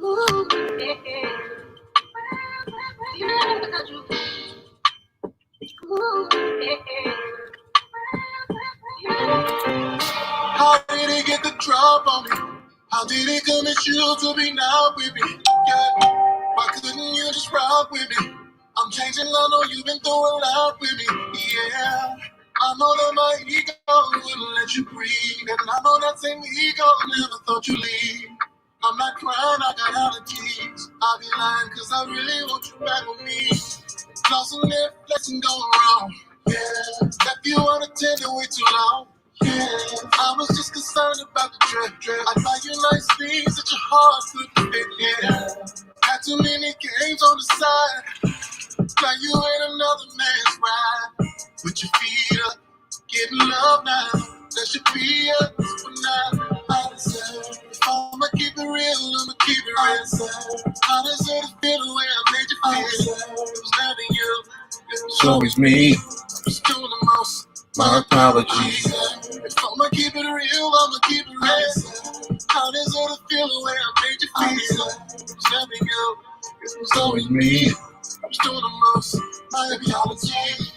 How did he get the drop on me? How did he convince you to be now with me? Yeah. Why couldn't you just rock with me? I'm changing, I know you've been through a lot with me. Yeah. I know that my ego wouldn't let you breathe. And I know that same ego never thought you'd leave. I'm not crying, I got allergies. I'll be lying cause I really want you back with me. Lost in there, blessing going wrong. Yeah. Left you unattended way too long. Yeah. I was just concerned about the drip. I buy you nice things that your heart couldn't fit. Yeah. Had too many games on the side. Now you ain't another man's ride. Put your feet up, getting love now. That should be us for now. I deserve. If I'ma keep it real, I'ma keep it real. I deserve to feel the way I made you feel. It was never you, it was always me. I was doing the most. My apologies. If I'ma keep it real, I'ma keep it real. I deserve to feel the way I made you feel. It was never you, it was always me. I was doing the most. My apologies.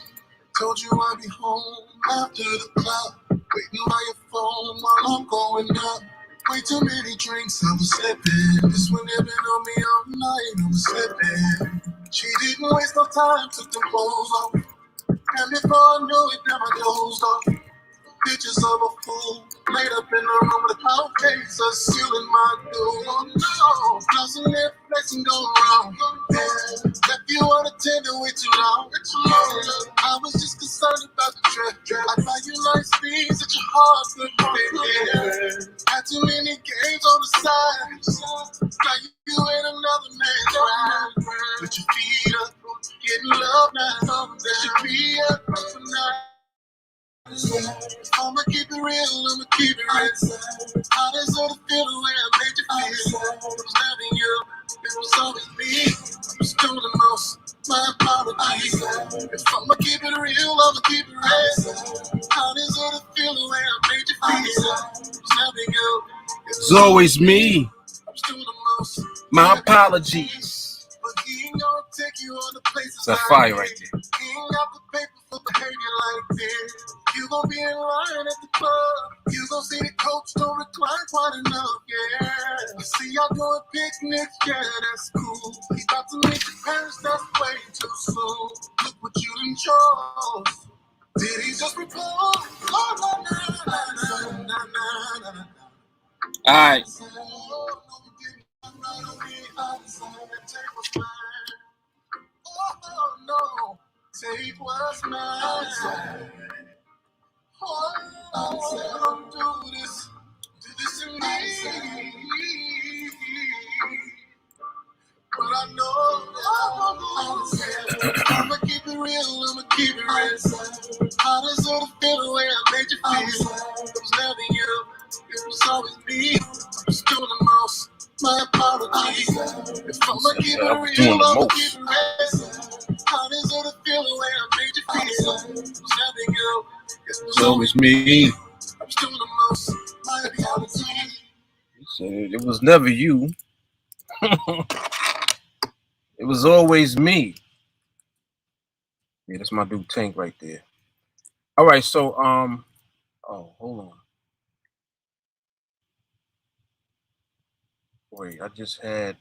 Told you I'd be home after the club, waiting by your phone while I'm going up. Way too many drinks, I was slipping. This one had been on me all night, I was slipping. She didn't waste no time, took them clothes off. And before I knew it, now my clothes off. Pictures of a fool, laid up in the room with a pound face, a sealing my door. Oh no, lost in that place and going wrong. Yeah. Left you unattended way too long. I was just concerned about the trip. I buy you nice things that your heart couldn't fit. Yeah. Had too many games on the side. Now you ain't another man's ride. Put your feet up, getting love now. That should be up tonight. I'ma keep it real, I'ma keep it real. I deserve to feel the way I made you feel. It was never you, it was always me. I was doing the most, my apologies. If I'ma keep it real, I'ma keep it real. I deserve to feel the way I made you feel. It was never you, it was always me. I was doing the most, my apologies. But he ain't gonna take you on the places. That's fire right there. He ain't got the paper for behavior like this. You gon' be in line at the club. You gon' see the coach don't recline quite enough, yeah. You see y'all doing picnics, yeah, that's cool. He about to meet your parents, that's way too soon. Look what you done chose. Did he just propose? Oh, no. All right. Oh, no. Take what's mine. Oh, don't do this to me. But I know I'ma keep it real, I'ma keep it real. I deserve to feel the way I made you feel. It was never you, it was always me. I was doing the most, my apologies. If I'ma keep it real, I'ma keep it real. I deserve to feel the way I made you feel. It was never you, it was always me. I was doing the most, my apologies. He said it was never you. It was always me. Yeah, that's my dude Tank right there. All right, so oh, hold on. Wait, I just had.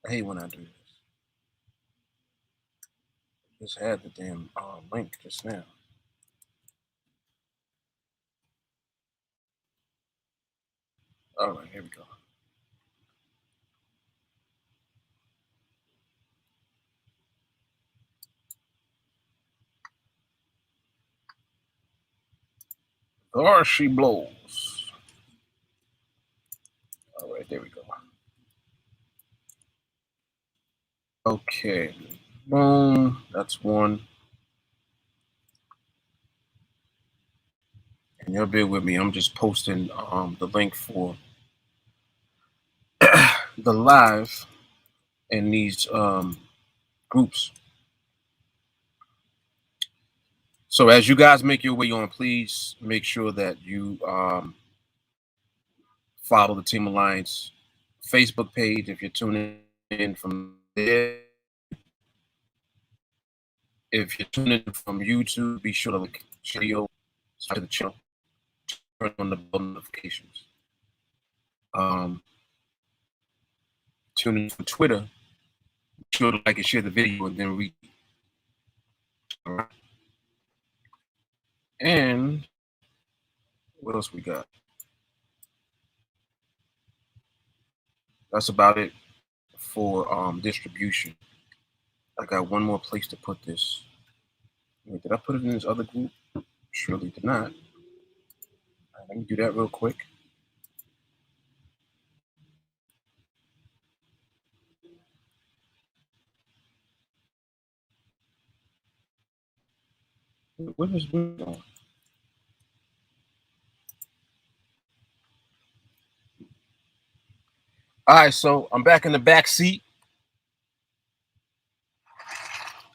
I hate when I do this. Just had the damn link just now. All right, here we go. There she blows. All right, there we go. Okay, boom. That's one. And you'll bear with me. I'm just posting the link for the live in these groups. So as you guys make your way on, please make sure that you follow the TeamAlliance Facebook page if you're tuning in from there. If you're tuning in from YouTube, be sure to like video, subscribe to the channel, turn on the bell notifications. Tune in from Twitter, be sure to like and share the video and then read. All right. And what else we got? That's about it for distribution. I got one more place to put this. Wait, did I put it in this other group? Surely did not. Right, let me do that real quick. What is going on? All right, so I'm back in the back seat.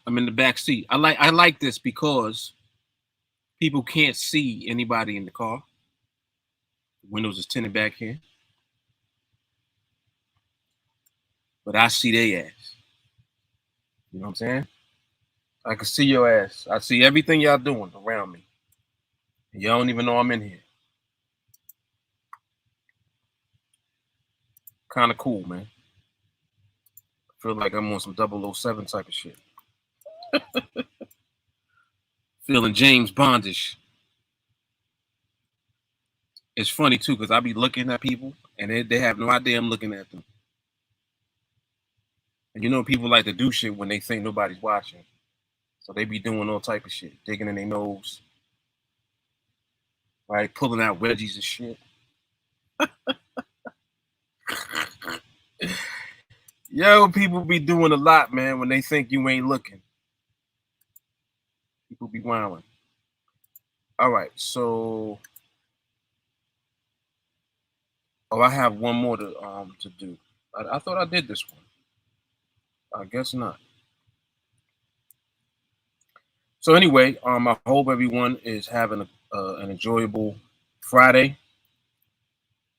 I'm in the back seat. I like this because people can't see anybody in the car. The windows is tinted back here, but I see their ass. You know what I'm saying? I can see your ass. I see everything y'all doing around me. Y'all don't even know I'm in here. Kind of cool, man. I feel like I'm on some 007 type of shit. Feeling James Bondish. It's funny too, because I be looking at people and they have no idea I'm looking at them. And you know, people like to do shit when they think nobody's watching. So they be doing all type of shit, digging in their nose, right? Pulling out wedgies and shit. Yo, people be doing a lot, man, when they think you ain't looking. People be wilding. All right, so I have one more to do. I thought I did this one. I guess not. So anyway, I hope everyone is having an enjoyable Friday.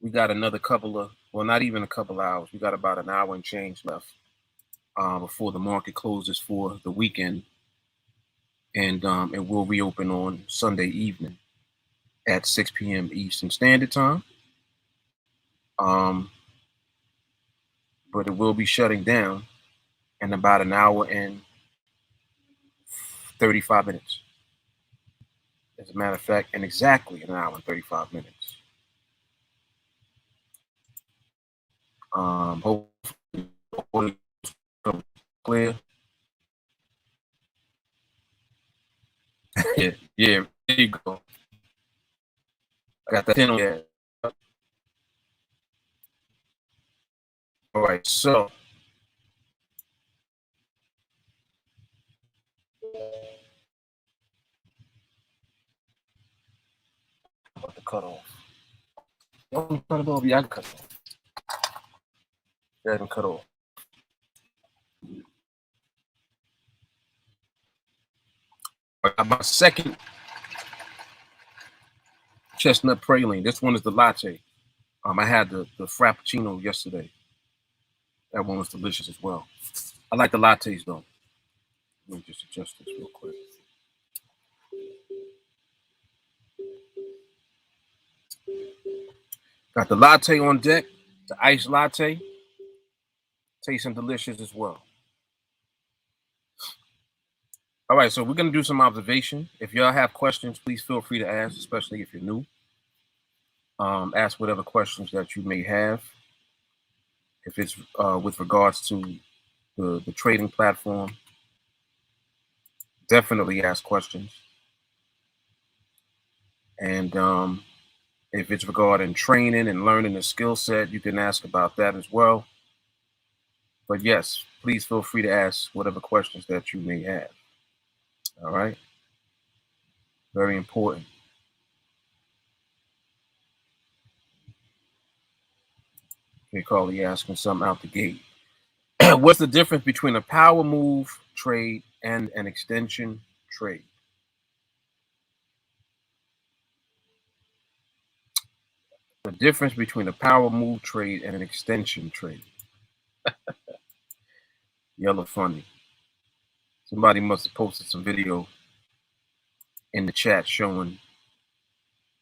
We got another couple of, well, not even a couple hours. We got about an hour and change left before the market closes for the weekend, and it will reopen on Sunday evening at 6 p.m. Eastern Standard Time. But it will be shutting down in about an hour and 35 minutes. As a matter of fact, in exactly an hour and 35 minutes. Hopefully, clear. yeah, there you go. I got that 10 on there. All right, so about to cut off. Don't cut it off. Yeah, I can cut it off. Yeah, I can cut off. I got my second chestnut praline. This one is the latte. I had the frappuccino yesterday. That one was delicious as well. I like the lattes though. Let me just adjust this real quick. Got the latte on deck, the iced latte. Tasting delicious as well. All right, so we're going to do some observation. If y'all have questions, please feel free to ask, especially if you're new. Ask whatever questions that you may have. If it's with regards to the trading platform, definitely ask questions. And if it's regarding training and learning a skill set, you can ask about that as well. But yes, please feel free to ask whatever questions that you may have. All right? Very important. Okay, Carly asking something out the gate. What's the difference between a power move trade and an extension trade? The difference between a power move trade and an extension trade. Y'all are funny. Somebody must have posted some video in the chat showing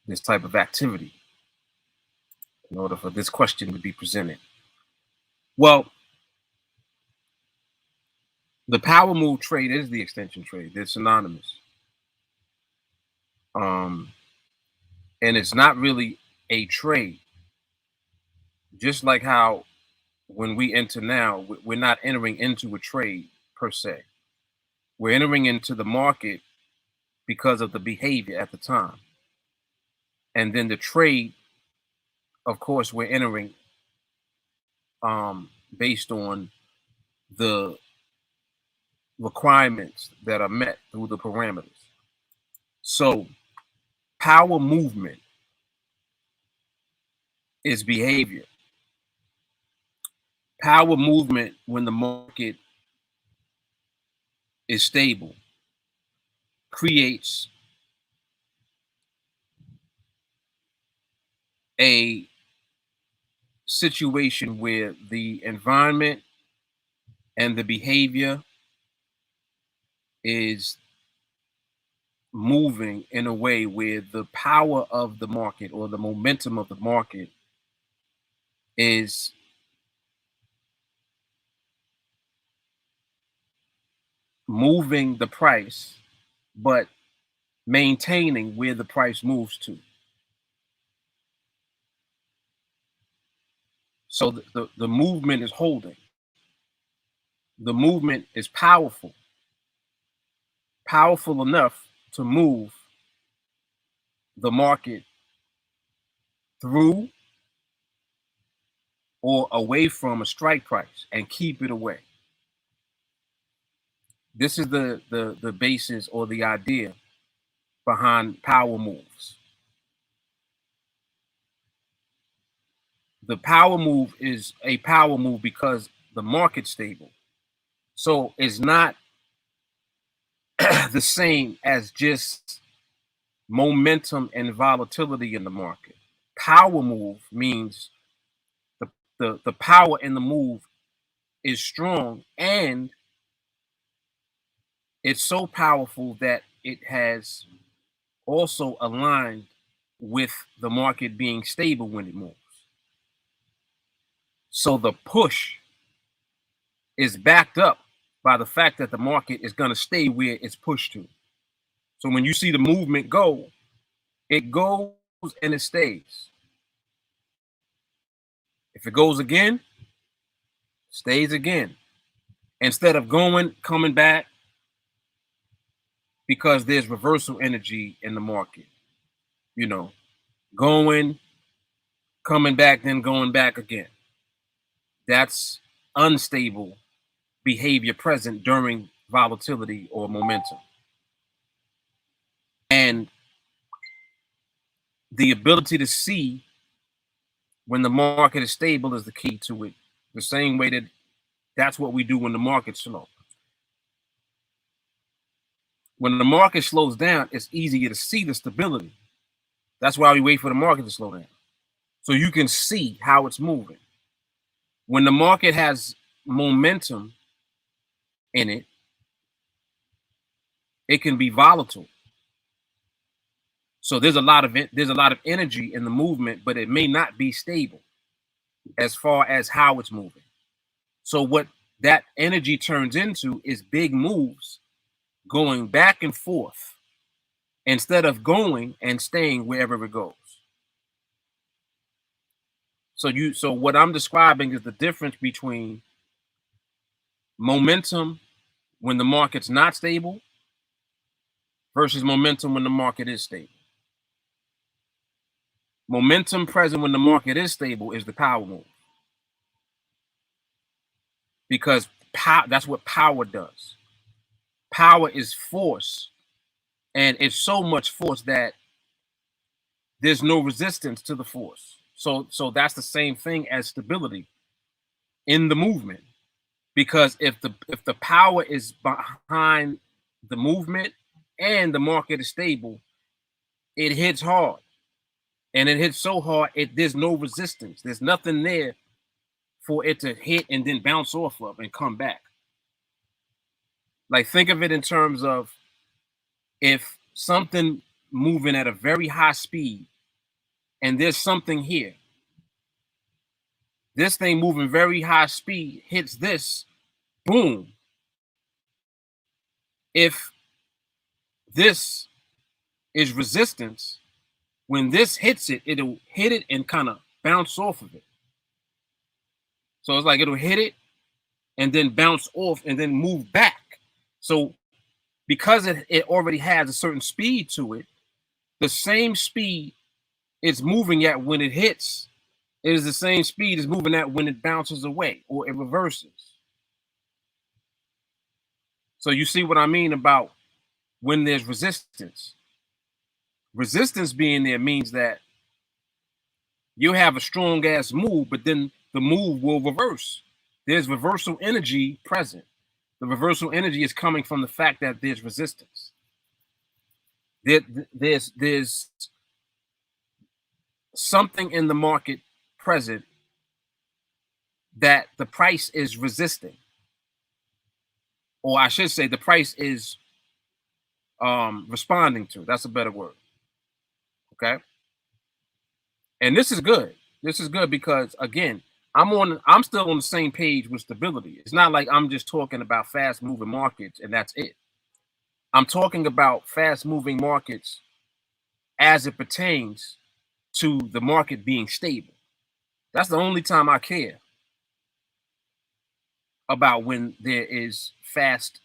this type of activity in order for this question to be presented. Well, the power move trade is the extension trade. They're synonymous. And it's not really a trade. Just like how when we enter now, we're not entering into a trade per se. We're entering into the market because of the behavior at the time. And then the trade, of course, we're entering based on the requirements that are met through the parameters. So power movement is behavior. Power movement, when the market is stable, creates a situation where the environment and the behavior is moving in a way where the power of the market or the momentum of the market is moving the price, but maintaining where the price moves to. So the movement is holding. The movement is powerful enough to move the market through or away from a strike price and keep it away. This is the basis or the idea behind power moves. The power move is a power move because the market's stable. So it's not the same as just momentum and volatility in the market. Power move means the power in the move is strong, and it's so powerful that it has also aligned with the market being stable when it moves. So the push is backed up by the fact that the market is going to stay where it's pushed to. So when you see the movement go, it goes and it stays. If it goes again, stays again. Instead of going, coming back, because there's reversal energy in the market. You know, going, coming back, then going back again. That's unstable behavior present during volatility or momentum. And the ability to see when the market is stable is the key to it. The same way that that's what we do when the market's slow. When the market slows down, it's easier to see the stability. That's why we wait for the market to slow down. So you can see how it's moving. When the market has momentum in it, it can be volatile. So there's a lot of energy in the movement, but it may not be stable as far as how it's moving. So what that energy turns into is big moves going back and forth instead of going and staying wherever it goes. So what I'm describing is the difference between momentum when the market's not stable versus momentum when the market is stable. Momentum present when the market is stable is the power move. Because that's what power does. Power is force, and it's so much force that there's no resistance to the force. So that's the same thing as stability in the movement. Because if the power is behind the movement and the market is stable, it hits hard. and it hits so hard, there's no resistance. There's nothing there for it to hit and then bounce off of and come back. Like, think of it in terms of if something moving at a very high speed and there's something here. This thing moving very high speed hits this, boom. If this is resistance, when this hits it, it'll hit it and kind of bounce off of it. So it's like it'll hit it and then bounce off and then move back. So because it already has a certain speed to it, the same speed it's moving at when it hits is the same speed it's moving at when it bounces away or it reverses. So you see what I mean about when there's resistance. Resistance being there means that you have a strong ass move, but then the move will reverse. There's reversal energy present. The reversal energy is coming from the fact that there's resistance. There's something in the market present that the price is resisting, or I should say the price is responding to. That's a better word. Okay. And this is good. This is good because, again, I'm still on the same page with stability. It's not like I'm just talking about fast moving markets and that's it. I'm talking about fast moving markets as it pertains to the market being stable. That's the only time I care about when there is fast,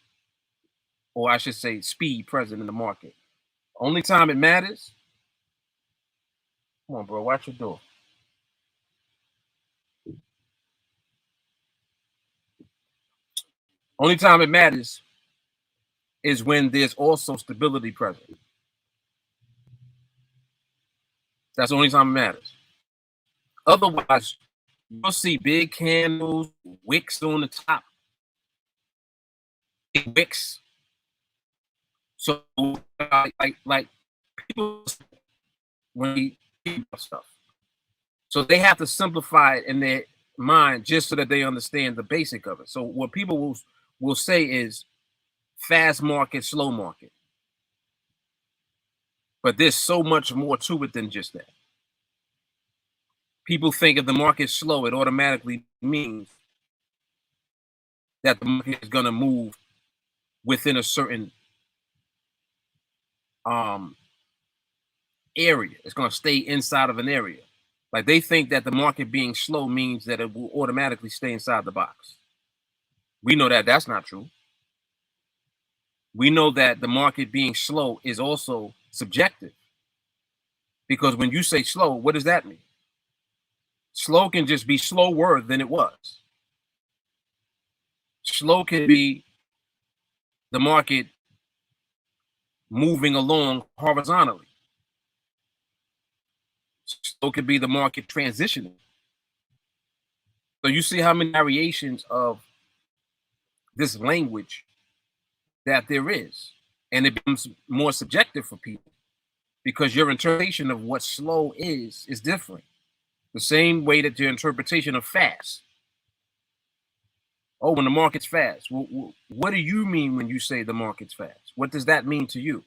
or I should say speed present in the market. Only time it matters. Come on, bro, watch your door. Only time it matters is when there's also stability present. That's the only time it matters. Otherwise, you'll see big candles, wicks on the top, big wicks. So, like people when we think about stuff, so they have to simplify it in their mind just so that they understand the basic of it. So, what people will say is fast market, slow market, but there's so much more to it than just that. People think if the market's slow, it automatically means that the market is going to move within a certain area. It's going to stay inside of an area. Like, they think that the market being slow means that it will automatically stay inside the box. We know that that's not true. We know that the market being slow is also subjective. Because when you say slow, what does that mean? Slow can just be slower than it was. Slow can be the market moving along horizontally. Slow could be the market transitioning. So you see how many variations of this language that there is, and it becomes more subjective for people because your interpretation of what slow is different. The same way that your interpretation of fast. Oh, when the market's fast. Well, what do you mean when you say the market's fast? What does that mean to you?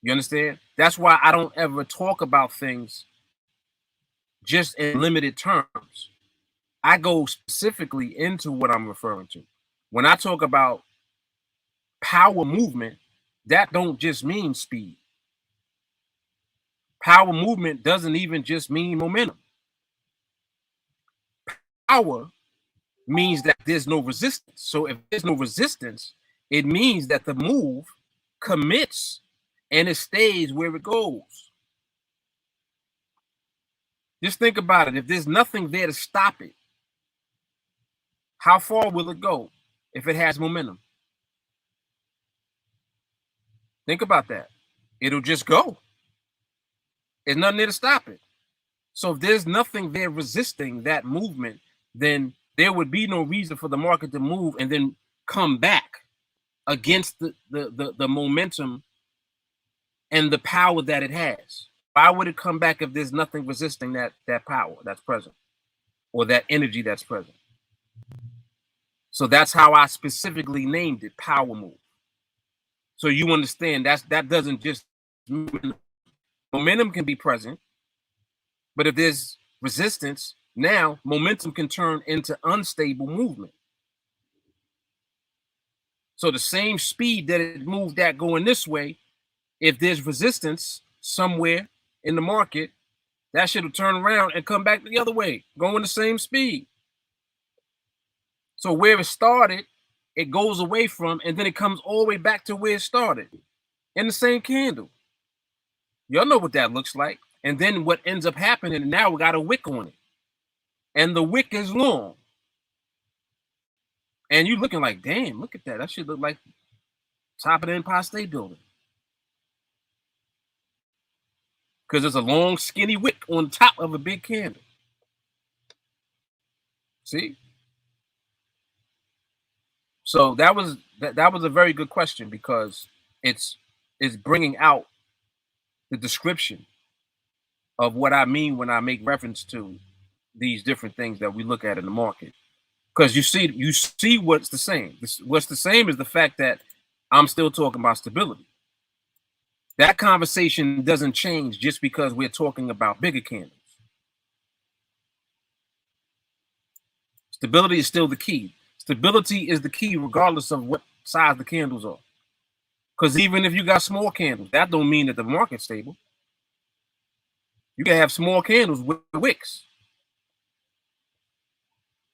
You understand? That's why I don't ever talk about things just in limited terms. I go specifically into what I'm referring to. When I talk about power movement, that don't just mean speed. Power movement doesn't even just mean momentum. Power means that there's no resistance. So if there's no resistance, it means that the move commits and it stays where it goes. Just think about it. If there's nothing there to stop it, how far will it go if it has momentum? Think about that. It'll just go. There's nothing there to stop it. So if there's nothing there resisting that movement, then there would be no reason for the market to move and then come back against the momentum and the power that it has. Why would it come back if there's nothing resisting that power that's present or that energy that's present? So that's how I specifically named it power move. So you understand that doesn't just momentum can be present, but if there's resistance, now momentum can turn into unstable movement. So the same speed that it moved at going this way, if there's resistance somewhere in the market, that should have turned around and come back the other way, going the same speed. So where it started, it goes away from, and then it comes all the way back to where it started in the same candle. Y'all know what that looks like. And then what ends up happening, now we got a wick on it. And the wick is long. And you're looking like, damn, look at that. That should look like top of the Empire State Building. Because there's a long, skinny wick on top of a big candle. See? So that was a very good question, because it's bringing out the description of what I mean when I make reference to these different things that we look at in the market. Because you see what's the same. What's the same is the fact that I'm still talking about stability. That conversation doesn't change just because we're talking about bigger candles. Stability is still the key. Stability is the key regardless of what size the candles are. Because even if you got small candles, that don't mean that the market's stable. You can have small candles with wicks,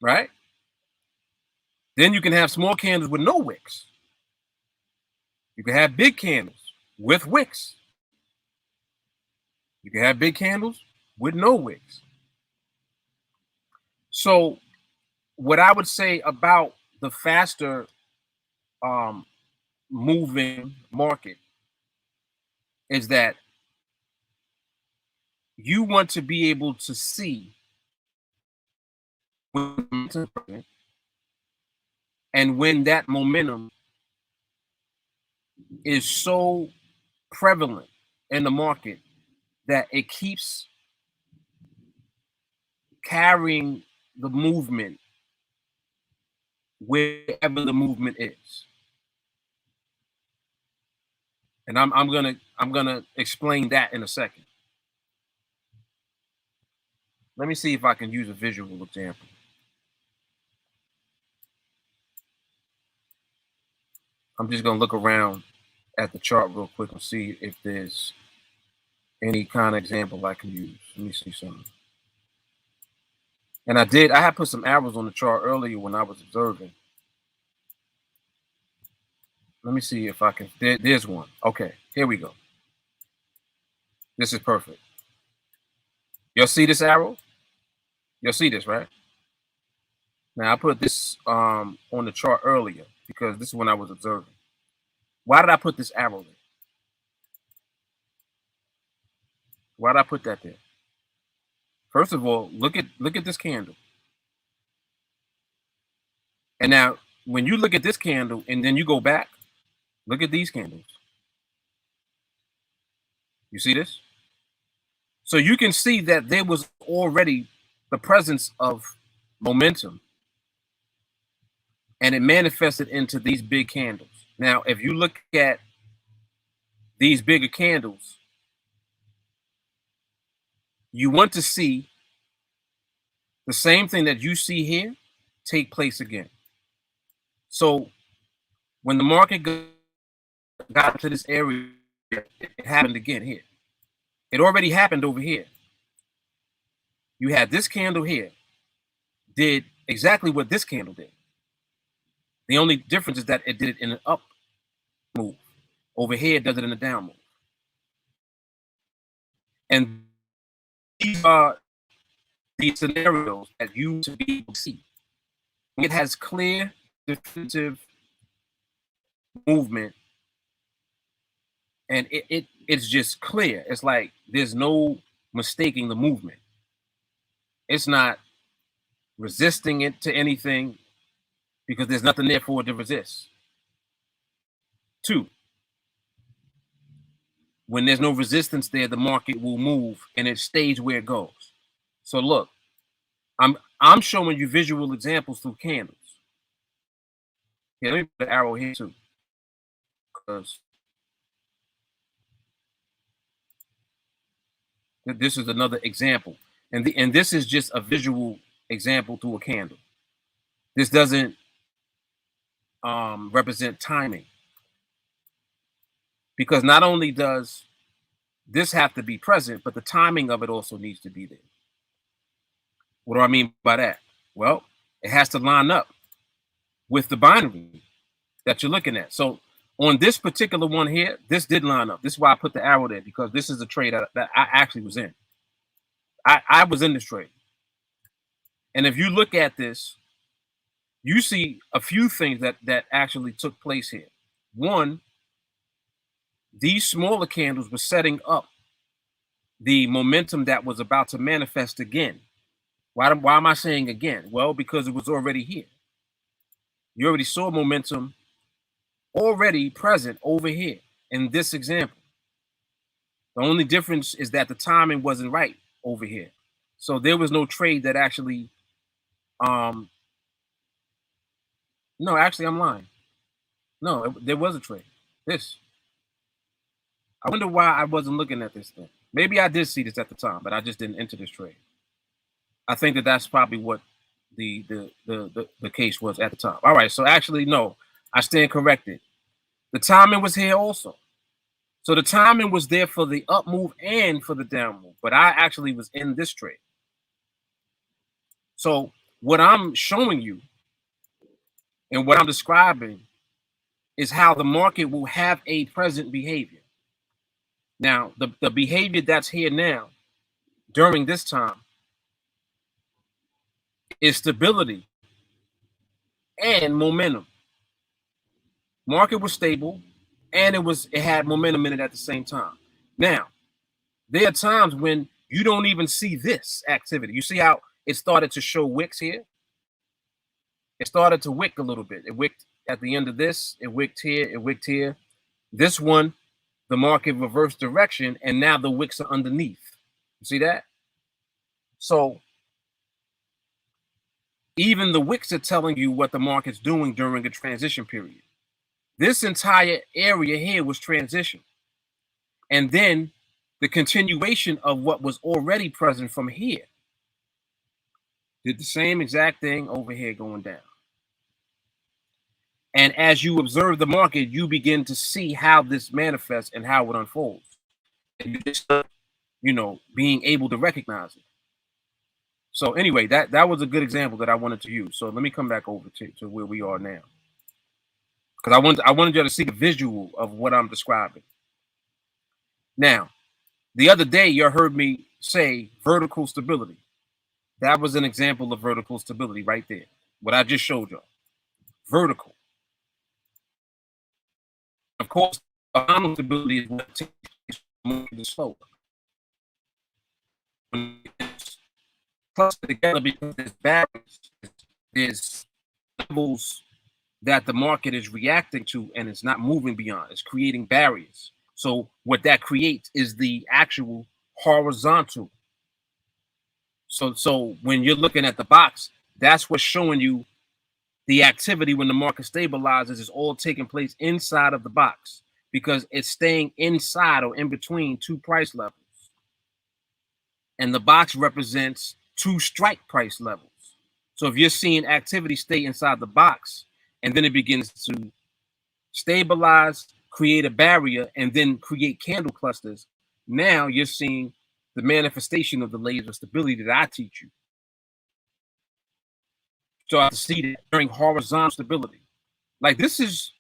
right? Then you can have small candles with no wicks. You can have big candles with wicks. You can have big candles with no wicks. So what I would say about the faster moving market is that you want to be able to see when and when that momentum is so prevalent in the market that it keeps carrying the movement wherever the movement is. And I'm gonna explain that in a second. Let me see if I can use a visual example. I'm just gonna look around at the chart real quick and see if there's any kind of example I can use. Let me see something. And I had put some arrows on the chart earlier when I was observing. Let me see if I can. There's one. Okay, here we go. This is perfect. Y'all see this arrow? You'll see this, right? Now I put this on the chart earlier because this is when I was observing. Why did I put this arrow there? Why did I put that there? First of all, look at this candle. And now when you look at this candle and then you go back, look at these candles. You see this? So you can see that there was already the presence of momentum, and it manifested into these big candles. Now, if you look at these bigger candles, you want to see the same thing that you see here take place again. So when the market got to this area, it happened again here. It already happened over here. You had this candle here, did exactly what this candle did. The only difference is that it did it in an up move. Over here, it does it in a down move. And these are the scenarios that you to be able to see. It has clear, definitive movement, and it's just clear. It's like there's no mistaking the movement. It's not resisting it to anything because there's nothing there for it to resist. Two, When there's no resistance there, the market will move and it stays where it goes. So look, I'm showing you visual examples through candles. Here, let me put the arrow here too, because this is another example, and this is just a visual example through a candle. This doesn't represent timing, because not only does this have to be present, but the timing of it also needs to be there. What do I mean by that? Well, it has to line up with the binary that you're looking at. So on this particular one here, this did line up. This is why I put the arrow there, because this is a trade that I actually was in. I was in this trade. And if you look at this, you see a few things that actually took place here. One, these smaller candles were setting up the momentum that was about to manifest again. Why am I saying again? Well, because it was already here. You already saw momentum already present over here in this example. The only difference is that the timing wasn't right over here. So there was no trade that actually, no, actually I'm lying. No, there was a trade. This. I wonder why I wasn't looking at this thing. Maybe I did see this at the time, but I just didn't enter this trade. I think that that's probably what the case was at the time. All right, so actually, no, I stand corrected. The timing was here also. So the timing was there for the up move and for the down move, but I actually was in this trade. So what I'm showing you and what I'm describing is how the market will have a present behavior. Now, the behavior that's here now during this time is stability and momentum. Market was stable and it had momentum in it at the same time. Now, there are times when you don't even see this activity. You see how it started to show wicks here? It started to wick a little bit. It wicked at the end of this. It wicked here. It wicked here. This one, the market reversed direction, and now the wicks are underneath. You see that? So even the wicks are telling you what the market's doing during a transition period. This entire area here was transition. And then the continuation of what was already present from here did the same exact thing over here going down. And as you observe the market, you begin to see how this manifests and how it unfolds. And you just, being able to recognize it. So anyway, that was a good example that I wanted to use. So let me come back over to where we are now, because I wanted you to see the visual of what I'm describing. Now, the other day you heard me say vertical stability. That was an example of vertical stability right there. What I just showed y'all. Vertical. Of course, horizontal stability is what takes the slower. When it's clustered together because there's barriers, there's levels that the market is reacting to and it's not moving beyond. It's creating barriers. So what that creates is the actual horizontal. So when you're looking at the box, that's what's showing you the activity when the market stabilizes is all taking place inside of the box, because it's staying inside or in between two price levels. And the box represents two strike price levels. So if you're seeing activity stay inside the box and then it begins to stabilize, create a barrier, and then create candle clusters, now you're seeing the manifestation of the layers of stability that I teach you. Start to see that during horizontal stability. Like this is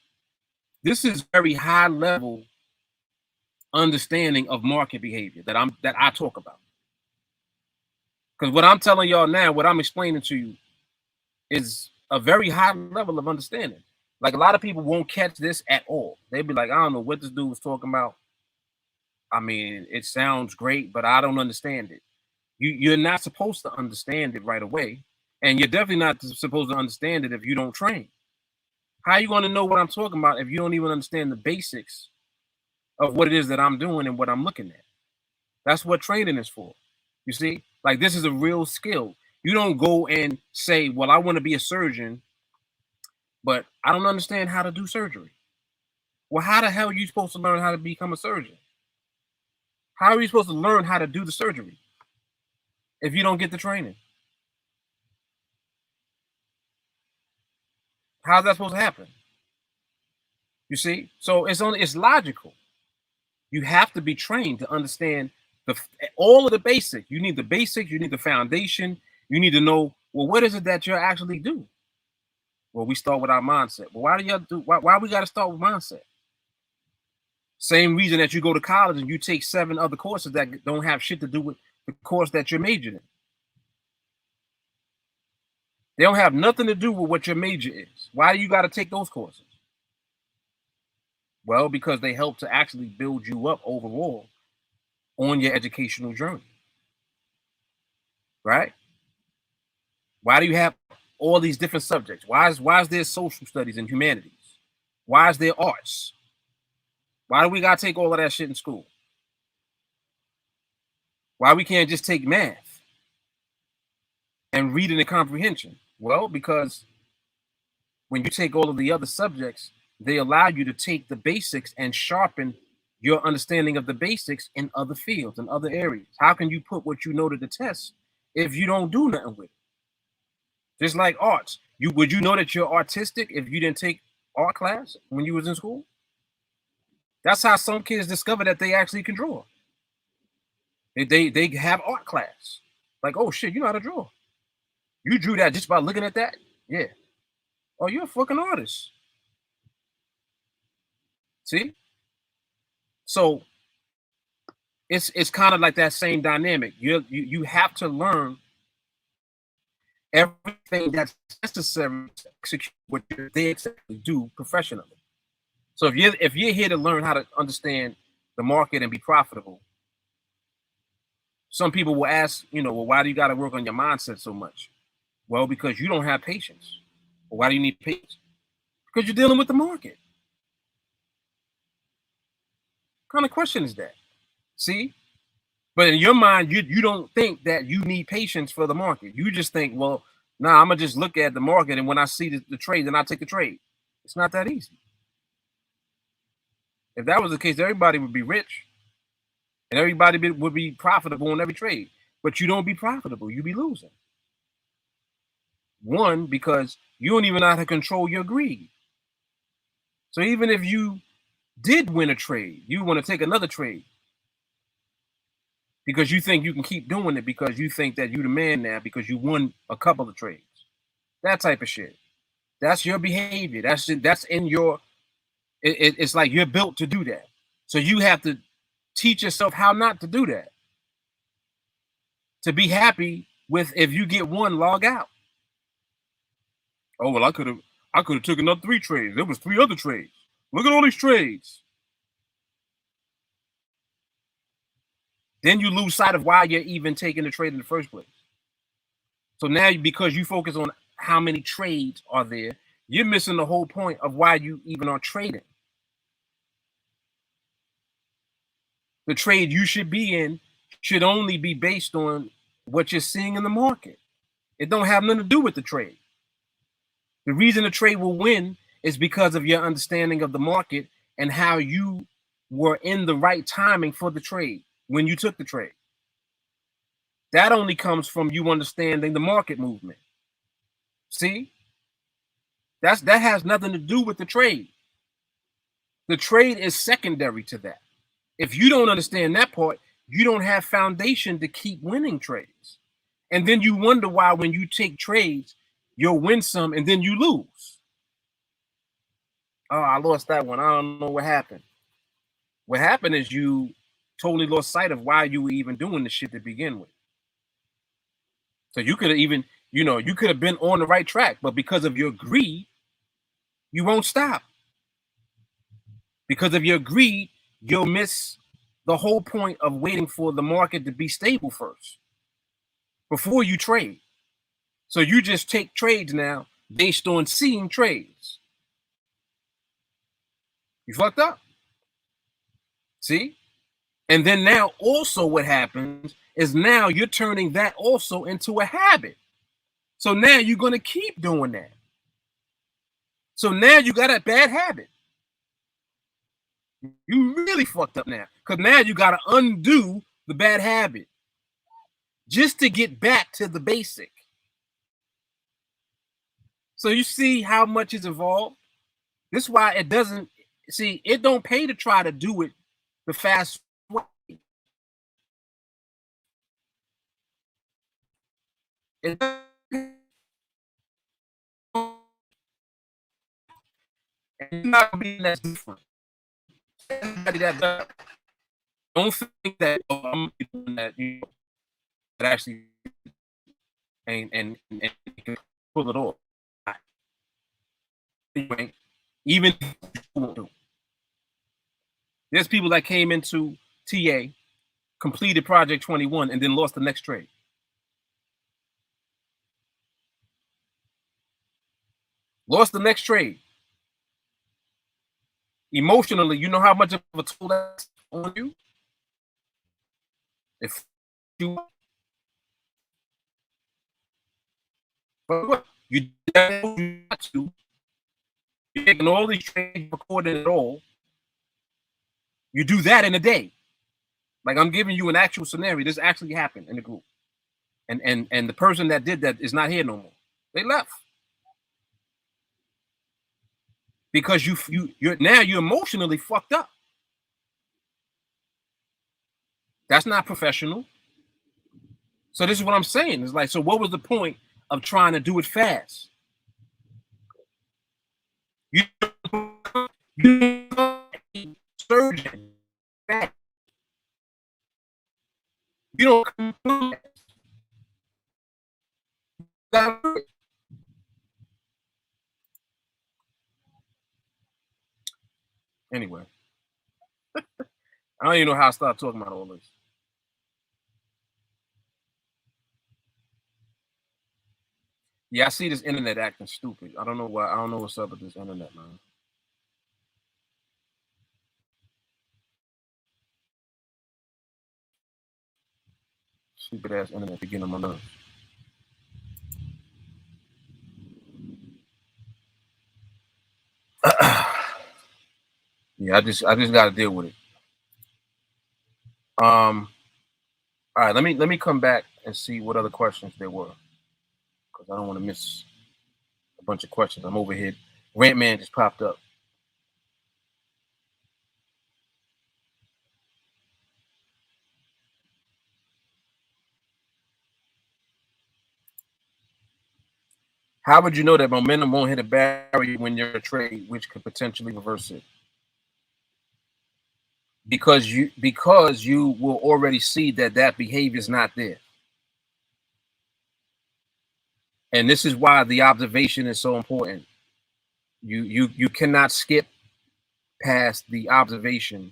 very high level understanding of market behavior that I talk about. Because what I'm telling y'all now, what I'm explaining to you, is a very high level of understanding. Like a lot of people won't catch this at all. They'd be like, I don't know what this dude was talking about. I mean, it sounds great, but I don't understand it. You're not supposed to understand it right away. And you're definitely not supposed to understand it if you don't train. How are you going to know what I'm talking about if you don't even understand the basics of what it is that I'm doing and what I'm looking at. That's what training is for. You see, like this is a real skill. You don't go and say, well, I want to be a surgeon, but I don't understand how to do surgery. Well, how the hell are you supposed to learn how to become a surgeon? How are you supposed to learn how to do the surgery if you don't get the training? How's that supposed to happen? You see, so it's logical. You have to be trained to understand all of the basics. You need the basics. You need the foundation. You need to know, well, what is it that you actually do? Well, we start with our mindset. Well, why do you do? Why we got to start with mindset? Same reason that you go to college and you take 7 other courses that don't have shit to do with the course that you're majoring in. They don't have nothing to do with what your major is. Why do you got to take those courses? Well, because they help to actually build you up overall on your educational journey. Right? Why do you have all these different subjects? Why is there social studies and humanities? Why is there arts? Why do we got to take all of that shit in school? Why we can't just take math and reading and comprehension? Well, because when you take all of the other subjects, they allow you to take the basics and sharpen your understanding of the basics in other fields and other areas. How can you put what you know to the test if you don't do nothing with it? Just like arts. Would you know that you're artistic if you didn't take art class when you was in school? That's how some kids discover that they actually can draw. They have art class. Like, oh shit, you know how to draw. You drew that just by looking at that? Yeah. Oh, you're a fucking artist. See? So it's kind of like that same dynamic. You have to learn everything that's necessary to execute what they exactly do professionally. So if you're here to learn how to understand the market and be profitable, some people will ask, well, why do you got to work on your mindset so much? Well, because you don't have patience. Well, why do you need patience? Because you're dealing with the market. What kind of question is that? See? But in your mind, you don't think that you need patience for the market. You just think, well, I'm going to just look at the market, and when I see the trade, then I take the trade. It's not that easy. If that was the case, everybody would be rich, and everybody would be profitable on every trade. But you don't be profitable. You be losing. One, because you don't even know how to control your greed. So even if you did win a trade, you want to take another trade because you think you can keep doing it because you think that you're the man now because you won a couple of trades. That type of shit. That's your behavior. That's in your. It's like you're built to do that. So you have to teach yourself how not to do that. To be happy with if you get one, log out. Oh well, I could have taken up 3 trades. There was 3 other trades. Look at all these trades. Then you lose sight of why you're even taking the trade in the first place. So now, because you focus on how many trades are there, you're missing the whole point of why you even are trading. The trade you should be in should only be based on what you're seeing in the market. It don't have nothing to do with the trade. The reason the trade will win is because of your understanding of the market and how you were in the right timing for the trade when you took the trade. That only comes from you understanding the market movement. See? That has nothing to do with the trade. The trade is secondary to that. If you don't understand that part, you don't have foundation to keep winning trades. And then you wonder why when you take trades, you'll win some and then you lose. Oh, I lost that one. I don't know what happened. What happened is you totally lost sight of why you were even doing the shit to begin with. So you could have even, you could have been on the right track, but because of your greed, you won't stop. Because of your greed, you'll miss the whole point of waiting for the market to be stable first before you trade. So you just take trades now based on seeing trades. You fucked up. See? And then now also what happens is now you're turning that also into a habit. So now you're going to keep doing that. So now you got a bad habit. You really fucked up now. Because now you got to undo the bad habit just to get back to the basic. So you see how much is involved? This is why it doesn't, see, it don't pay to try to do it the fast way. It doesn't pay. And you're not being that different. Everybody that does. Don't think that, oh, I'm doing that, you know, that actually and can pull it off. Anyway, even there's people that came into TA, completed Project 21, and then lost the next trade. Lost the next trade. Emotionally, you know how much of a toll that's on you? If you, but what? You got to, you're taking all these trades, recording it all. You do that in a day. Like, I'm giving you an actual scenario. This actually happened in the group. And the person that did that is not here no more. They left. Because you're now you're emotionally fucked up. That's not professional. So this is what I'm saying. It's like, so what was the point of trying to do it fast? You surgeon. You don't come. Anyway, I don't even know how to start talking about all this. Yeah, I see this internet acting stupid. I don't know why. I don't know what's up with this internet, man. Stupid ass internet beginning on my nerves. Yeah, I just got to deal with it. All right, let me come back and see what other questions there were, because I don't want to miss a bunch of questions. I'm over here. Rant Man just popped up. How would you know that momentum won't hit a barrier when you're a trade, which could potentially reverse it? Because you will already see that behavior is not there. And this is why the observation is so important. You cannot skip past the observation.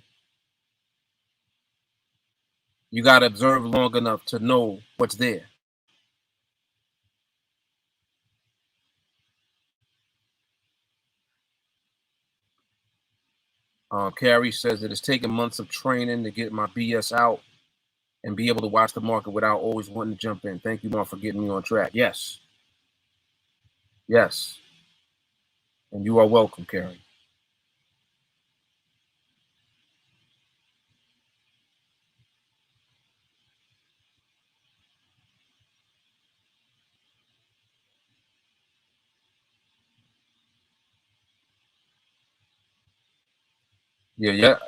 You got to observe long enough to know what's there. Carrie says it has taken months of training to get my BS out and be able to watch the market without always wanting to jump in. Thank you, Mark, for getting me on track. Yes. Yes. And you are welcome, Carrie. Yeah.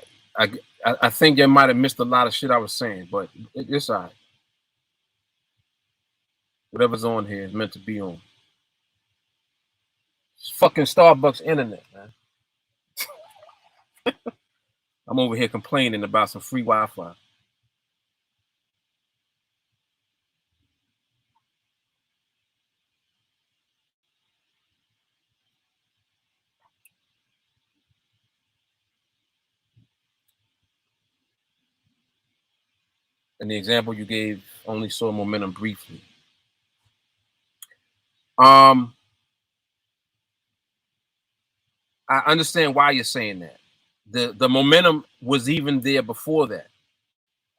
I think you might have missed a lot of shit I was saying, but it's all right. Whatever's on here is meant to be on. It's fucking Starbucks internet, man. I'm over here complaining about some free Wi-Fi. And the example you gave only saw momentum briefly. I understand why you're saying that. The momentum was even there before that.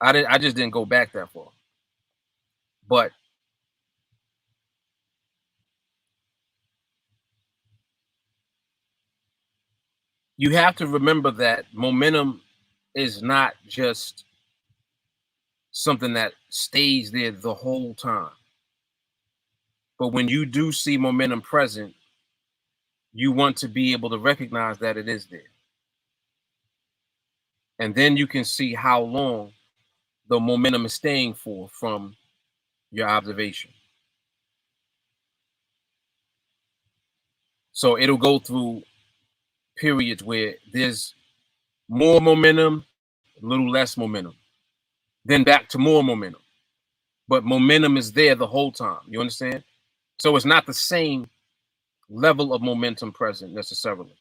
I just didn't go back that far. But you have to remember that momentum is not just something that stays there the whole time. But when you do see momentum present, you want to be able to recognize that it is there. And then you can see how long the momentum is staying for from your observation. So it'll go through periods where there's more momentum, a little less momentum, then back to more momentum. But momentum is there the whole time. You understand? So it's not the same level of momentum present necessarily,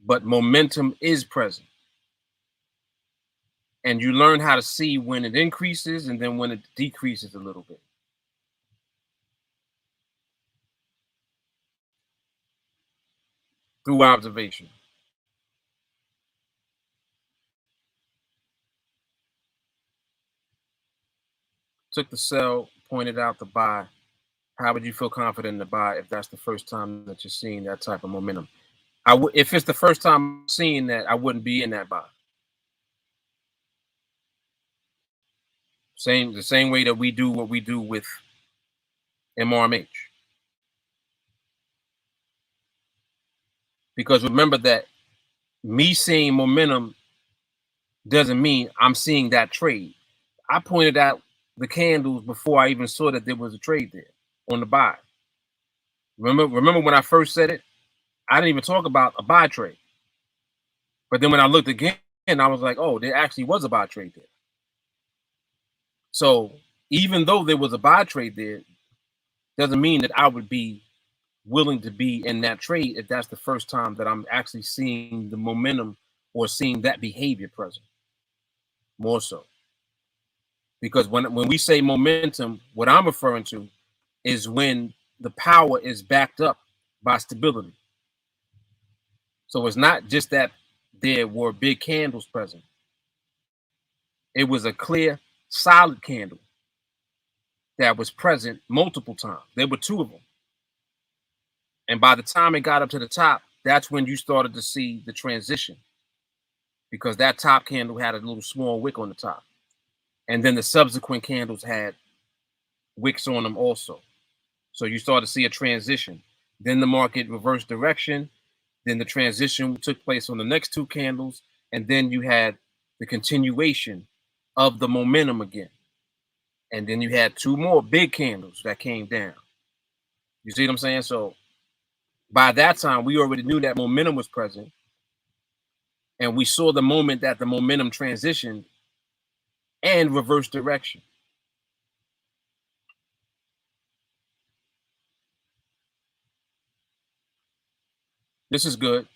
but momentum is present. And you learn how to see when it increases and then when it decreases a little bit through observation. Took the sell, pointed out the buy. How would you feel confident to buy if that's the first time that you're seeing that type of momentum? If it's the first time seeing that, I wouldn't be in that buy. The same way that we do what we do with MRMH. Because remember that me seeing momentum doesn't mean I'm seeing that trade. I pointed out the candles before I even saw that there was a trade there on the buy. Remember when I first said it? I didn't even talk about a buy trade. But then when I looked again, I was like, oh, there actually was a buy trade there. So even though there was a buy trade there, doesn't mean that I would be willing to be in that trade if that's the first time that I'm actually seeing the momentum or seeing that behavior present. More so. Because when we say momentum, what I'm referring to is when the power is backed up by stability. So it's not just that there were big candles present. It was a clear, solid candle that was present multiple times. There were two of them. And by the time it got up to the top, that's when you started to see the transition, because that top candle had a little small wick on the top. And then the subsequent candles had wicks on them also. So you start to see a transition. Then the market reversed direction. Then the transition took place on the next two candles. And then you had the continuation of the momentum again. And then you had two more big candles that came down. You see what I'm saying? So by that time, we already knew that momentum was present. And we saw the moment that the momentum transitioned and reversed direction. This is good.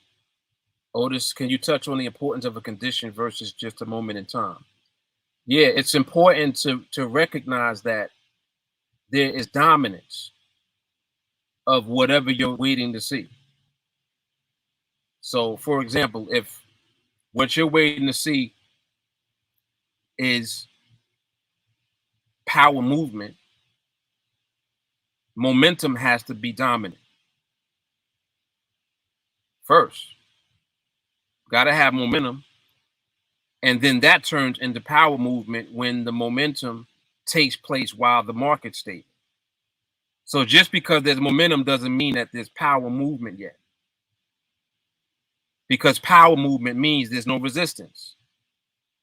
Otis, can you touch on the importance of a condition versus just a moment in time? Yeah, it's important to recognize that there is dominance of whatever you're waiting to see. So, for example, if what you're waiting to see is power movement, momentum has to be dominant first. Got to have momentum. And then that turns into power movement when the momentum takes place while the market's stable. So just because there's momentum doesn't mean that there's power movement yet. Because power movement means there's no resistance.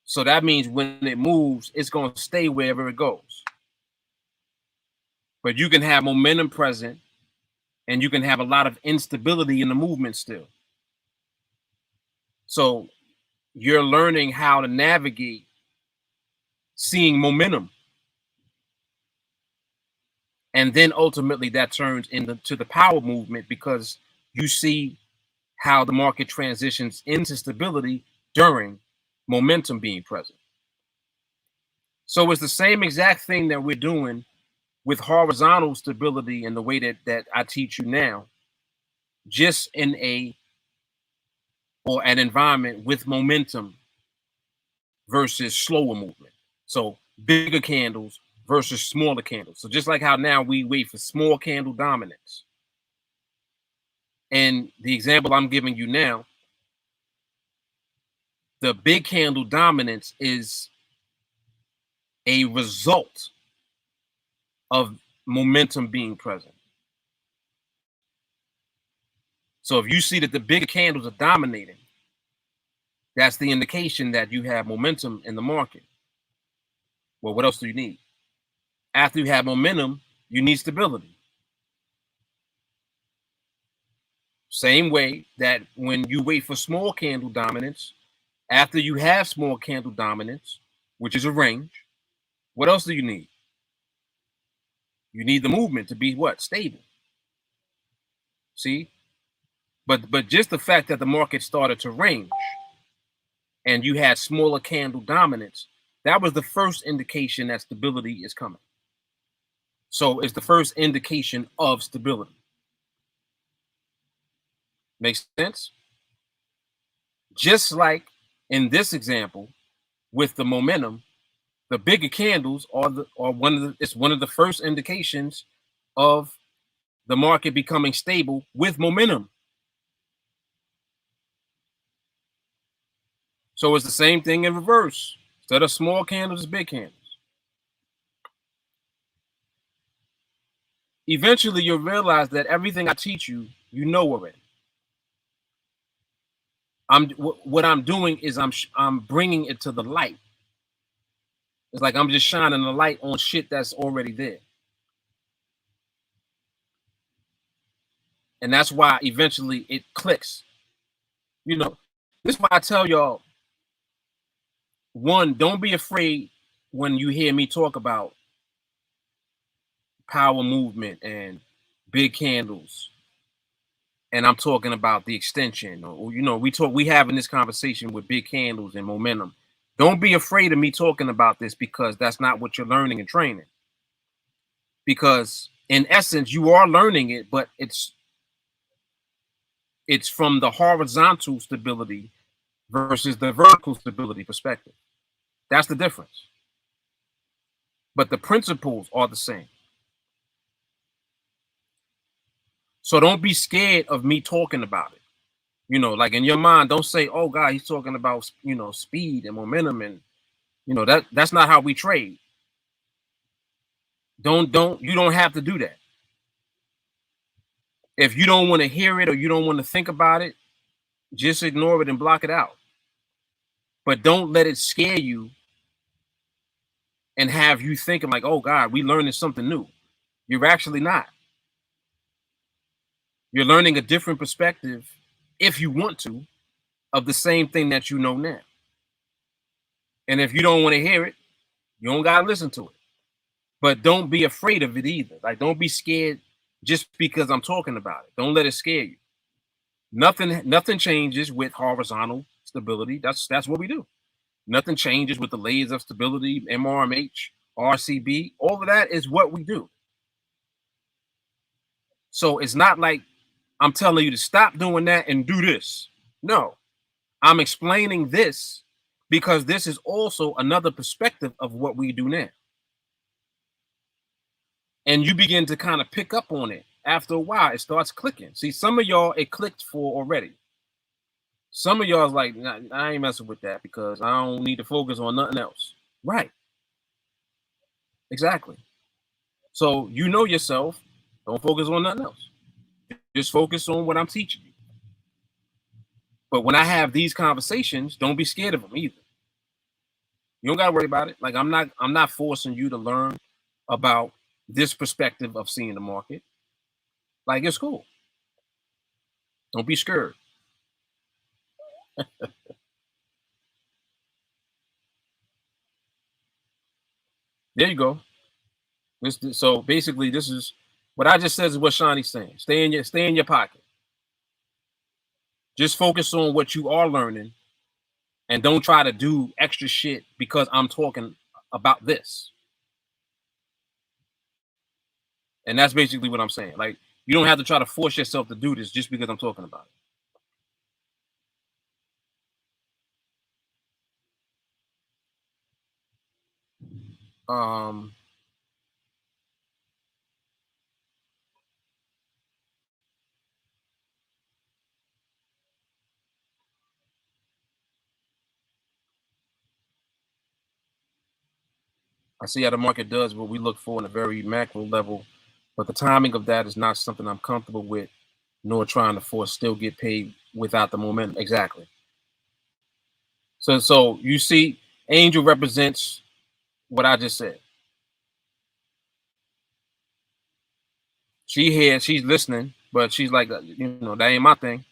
So that means when it moves, it's going to stay wherever it goes. But you can have momentum present and you can have a lot of instability in the movement still. So you're learning how to navigate seeing momentum. And then ultimately that turns into the power movement because you see how the market transitions into stability during momentum being present. So it's the same exact thing that we're doing with horizontal stability in the way that I teach you now, just in a or an environment with momentum versus slower movement. So bigger candles versus smaller candles. So just like how now we wait for small candle dominance. And the example I'm giving you now, the big candle dominance is a result of momentum being present. So if you see that the bigger candles are dominating, that's the indication that you have momentum in the market. Well, what else do you need? After you have momentum, you need stability. Same way that when you wait for small candle dominance, after you have small candle dominance, which is a range, what else do you need? You need the movement to be what? Stable. See? But just the fact that the market started to range and you had smaller candle dominance, that was the first indication that stability is coming. So it's the first indication of stability. Makes sense? Just like in this example with the momentum, the bigger candles are one of the first indications of the market becoming stable with momentum. So it's the same thing in reverse. Instead of small candles, big candles. Eventually, you'll realize that everything I teach you, you know already. What I'm doing is I'm bringing it to the light. It's like I'm just shining the light on shit that's already there. And that's why eventually it clicks. You know, this is why I tell y'all, one, don't be afraid when you hear me talk about power movement and big candles. And I'm talking about the extension, or we having this conversation with big candles and momentum. Don't be afraid of me talking about this, because that's not what you're learning and training. Because in essence, you are learning it, but it's from the horizontal stability versus the vertical stability perspective. That's the difference. But the principles are the same. So don't be scared of me talking about it. Like in your mind, don't say, "Oh God, he's talking about speed and momentum," and that's not how we trade. You don't have to do that. If you don't want to hear it or you don't want to think about it, just ignore it and block it out. But don't let it scare you and have you thinking like, "Oh God, we learning something new." You're actually not. You're learning a different perspective, if you want to, of the same thing that you know now. And if you don't want to hear it, you don't gotta listen to it. But don't be afraid of it either. Like, don't be scared just because I'm talking about it. Don't let it scare you. Nothing changes with horizontal stability. That's what we do. Nothing changes with the layers of stability, MRMH, RCB. All of that is what we do. So it's not like I'm telling you to stop doing that and do this. No, I'm explaining this because this is also another perspective of what we do now. And you begin to kind of pick up on it. After a while, it starts clicking. See, some of y'all, it clicked for already. Some of y'all's like, nah, I ain't messing with that because I don't need to focus on nothing else. Right. Exactly. So you know yourself. Don't focus on nothing else. Just focus on what I'm teaching you. But when I have these conversations, don't be scared of them either. You don't gotta worry about it. Like I'm not forcing you to learn about this perspective of seeing the market. Like, it's cool. Don't be scared. There you go. So basically, this is what I just said is what Shawnee's saying. Stay in your pocket. Just focus on what you are learning, and don't try to do extra shit because I'm talking about this. And that's basically what I'm saying. Like, you don't have to try to force yourself to do this just because I'm talking about it. Um, I see how the market does what we look for on a very macro level, but the timing of that is not something I'm comfortable with, nor trying to force still get paid without the momentum. Exactly. So you see, Angel represents what I just said. She here, she's listening, but she's like, that ain't my thing.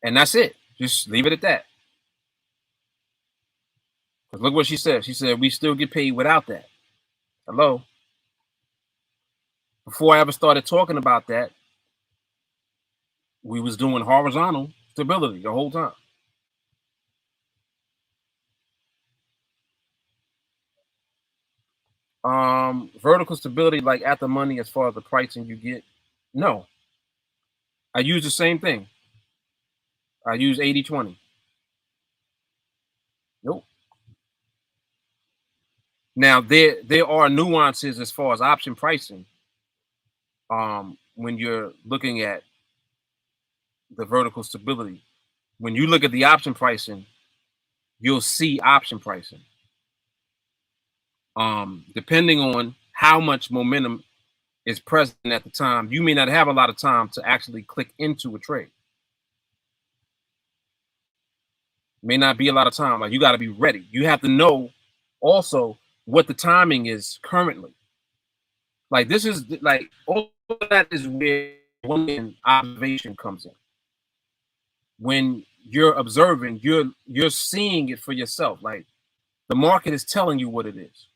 And that's it. Just leave it at that. Because look what she said. She said, we still get paid without that. Hello? Before I ever started talking about that, we was doing horizontal stability the whole time. Vertical stability, like at the money as far as the pricing you get. No. I use the same thing. I use 80-20. Nope. Now there are nuances as far as option pricing. When you're looking at the vertical stability. When you look at the option pricing, you'll see option pricing. Depending on how much momentum is present at the time, you may not have a lot of time to actually click into a trade. May not be a lot of time. Like, you got to be ready. You have to know also what the timing is currently. Like, this is like all that is where one observation comes in. When you're observing, you're seeing it for yourself. Like, the market is telling you what it is.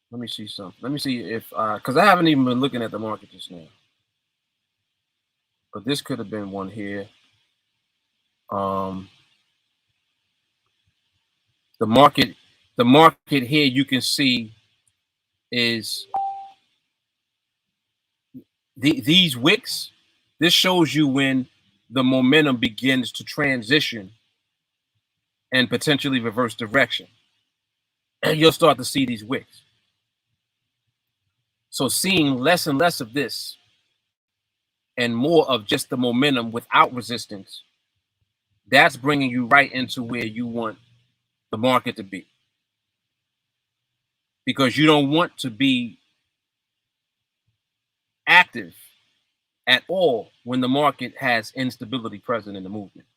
Let me see something. Let me see if because I haven't even been looking at the market just now. But this could have been one here. Um, the market here you can see is these wicks. This shows you when the momentum begins to transition and potentially reverse direction. And you'll start to see these wicks. So seeing less and less of this and more of just the momentum without resistance, that's bringing you right into where you want the market to be. Because you don't want to be active at all when the market has instability present in the movement.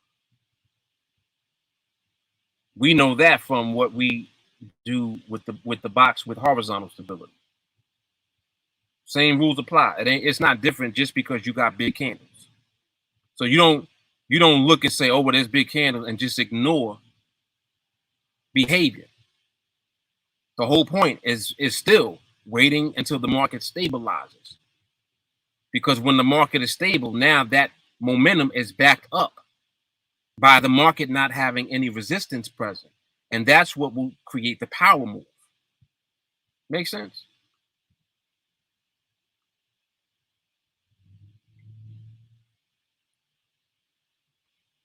We know that from what we do with the box with horizontal stability. Same rules apply. It's not different just because you got big candles. So you don't look and say, oh, well, there's big candles, and just ignore behavior. The whole point is still waiting until the market stabilizes. Because when the market is stable, now that momentum is backed up by the market not having any resistance present. And that's what will create the power move. Makes sense?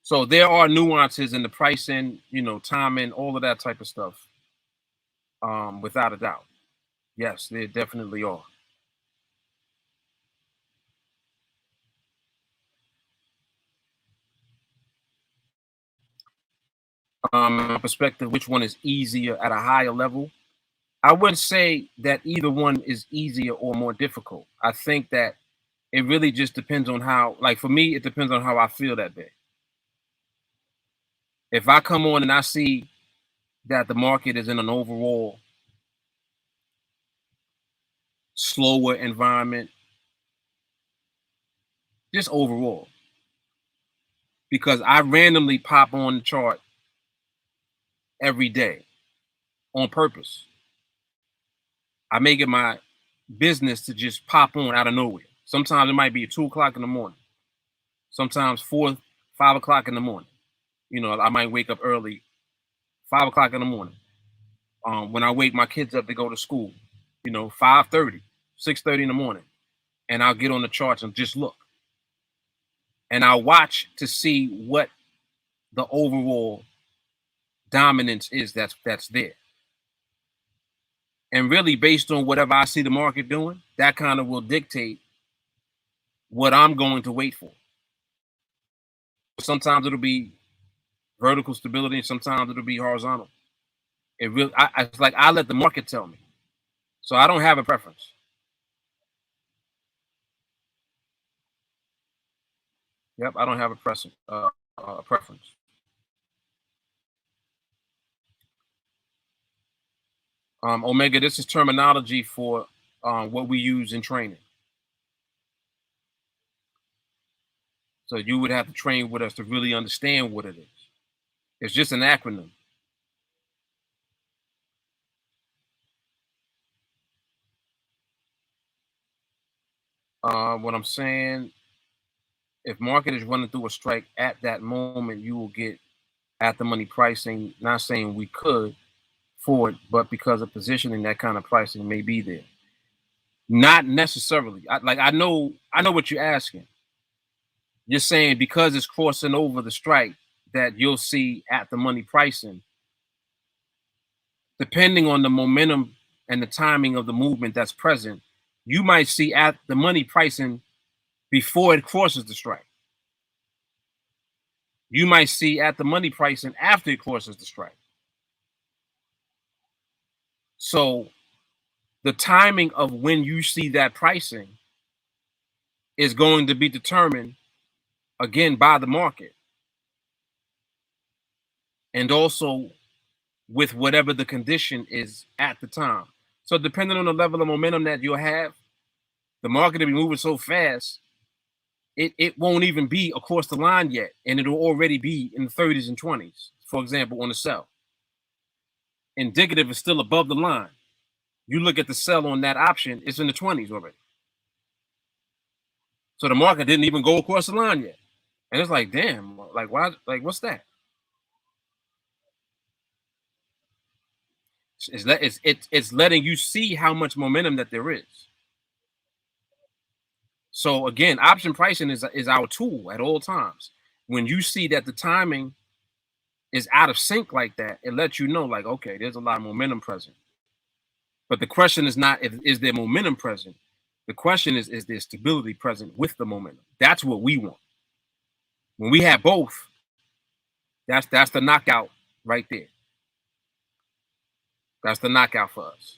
So there are nuances in the pricing, timing, all of that type of stuff. Without a doubt. Yes, there definitely are. My perspective, which one is easier at a higher level? I wouldn't say that either one is easier or more difficult. I think that it really just depends on how, like for me, it depends on how I feel that day. If I come on and I see that the market is in an overall slower environment, just overall, because I randomly pop on the chart every day on purpose. I make it my business to just pop on out of nowhere. Sometimes it might be 2 o'clock in the morning. Sometimes 4, 5 o'clock in the morning. I might wake up early, 5 o'clock in the morning. When I wake my kids up to go to school, 5:30, 6:30 in the morning, and I'll get on the charts and just look. and I watch to see what the overall dominance is that's there. And really, based on whatever I see the market doing, that kind of will dictate what I'm going to wait for. Sometimes it'll be vertical stability, and sometimes it'll be horizontal. It really, it's like I let the market tell me. So I don't have a preference. Yep, I don't have a preference. Omega, this is terminology for what we use in training. So you would have to train with us to really understand what it is. It's just an acronym. What I'm saying, if market is running through a strike at that moment, you will get at the money pricing. Not saying we could for it, but because of positioning, that kind of pricing may be there. Not necessarily. I know what you're asking. You're saying because it's crossing over the strike that you'll see at the money pricing, depending on the momentum and the timing of the movement that's present, you might see at the money pricing before it crosses the strike. You might see at the money pricing after it crosses the strike. So the timing of when you see that pricing is going to be determined again by the market, and also with whatever the condition is at the time. So depending on the level of momentum that you'll have, the market will be moving so fast, it won't even be across the line yet, and it'll already be in the 30s and 20s, for example, on the sell. Indicative is still above the line. You look at the sell on that option, it's in the 20s already. So the market didn't even go across the line yet. And it's like, damn, like why? Like, what's that? It's letting you see how much momentum that there is. So again, option pricing is our tool at all times. When you see that the timing is out of sync like that, it lets you know, like, okay, there's a lot of momentum present. But the question is not is there momentum present. The question is there stability present with the momentum? That's what we want. When we have both, that's the knockout right there. That's the knockout for us.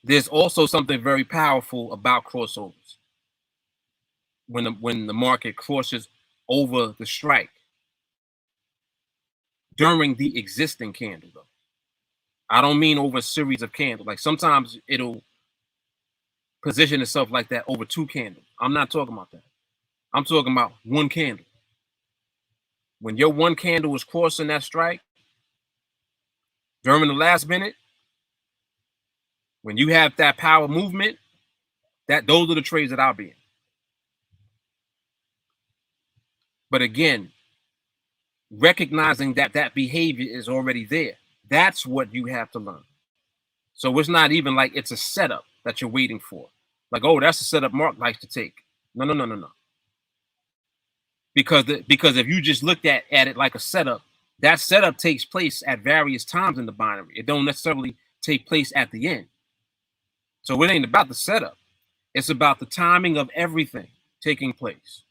There's also something very powerful about crossovers. When the market crosses over the strike during the existing candle, though. I don't mean over a series of candles. Like sometimes it'll position itself like that over two candles. I'm not talking about that. I'm talking about one candle. When your one candle is crossing that strike during the last minute, when you have that power movement, those are the trades that I'll be in. But again, recognizing that behavior is already there. That's what you have to learn. So it's not even like it's a setup that you're waiting for. Like, oh, that's a setup Mark likes to take. No. Because if you just looked at it like a setup, that setup takes place at various times in the binary. It don't necessarily take place at the end. So it ain't about the setup. It's about the timing of everything taking place.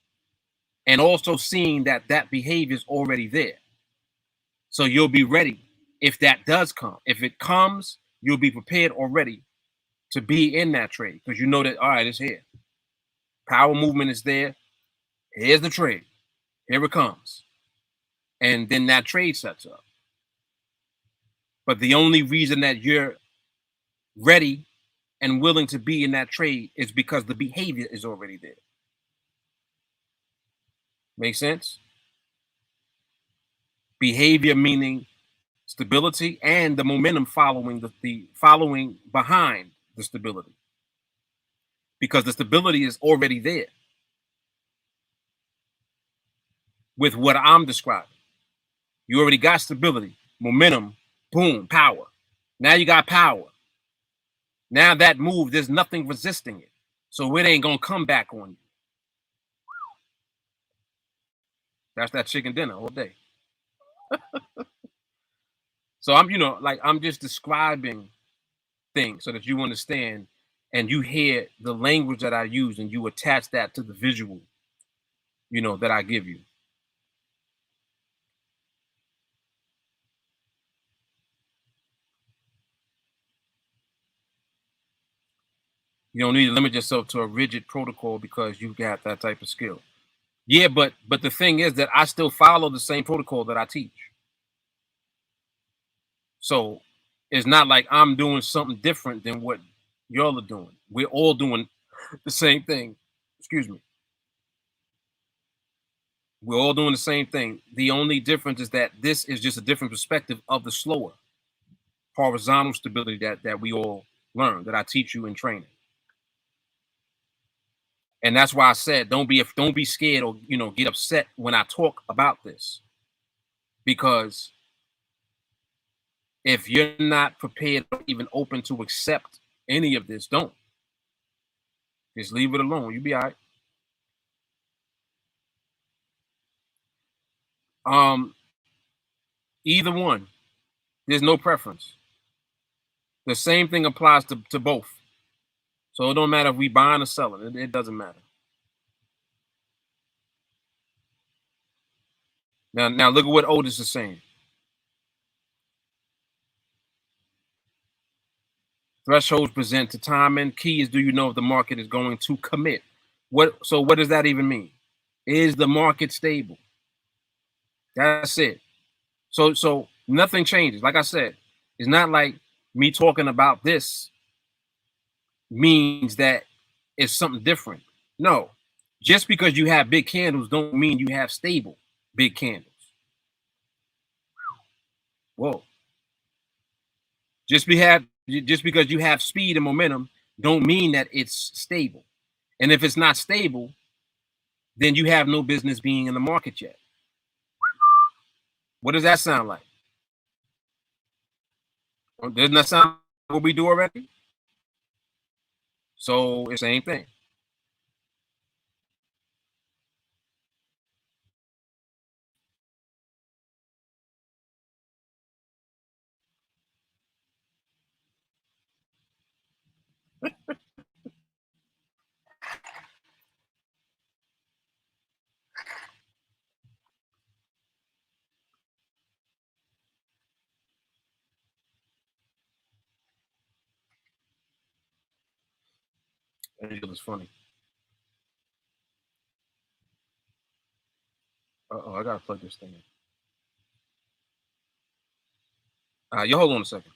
And also seeing that behavior is already there. So you'll be ready if that does come. If it comes, you'll be prepared already to be in that trade because you know that, all right, it's here. Power movement is there. Here's the trade. Here it comes. And then that trade sets up. But the only reason that you're ready and willing to be in that trade is because the behavior is already there. Make sense? Behavior meaning stability and the momentum following the following behind the stability. Because the stability is already there with what I'm describing. You already got stability, momentum, boom, power. Now you got power. Now that move, there's nothing resisting it. So it ain't going to come back on you. That's that chicken dinner all day. So I'm, I'm just describing things so that you understand and you hear the language that I use and you attach that to the visual, that I give you. You don't need to limit yourself to a rigid protocol because you got that type of skill. Yeah, but the thing is that I still follow the same protocol that I teach. So it's not like I'm doing something different than what y'all are doing. We're all doing the same thing. Excuse me. We're all doing the same thing. The only difference is that this is just a different perspective of the slower horizontal stability that we all learn, that I teach you in training. And that's why I said don't be scared or get upset when I talk about this. Because if you're not prepared or even open to accept any of this, don't. Just leave it alone. You'll be all right. Either one. There's no preference. The same thing applies to both. So it don't matter if we buying or selling. It doesn't matter. Now look at what Otis is saying. Thresholds present to timing. Key is, do you know if the market is going to commit? So what does that even mean? Is the market stable? That's it. So nothing changes. Like I said, it's not like me talking about this means that it's something different. No. Just because you have big candles don't mean you have stable big candles. Whoa. Just because you have speed and momentum don't mean that it's stable. And if it's not stable, then you have no business being in the market yet. What does that sound like? Doesn't that sound like what we do already? So it's the same thing. Angel is funny. Uh-oh, I gotta plug this thing in. You hold on a second.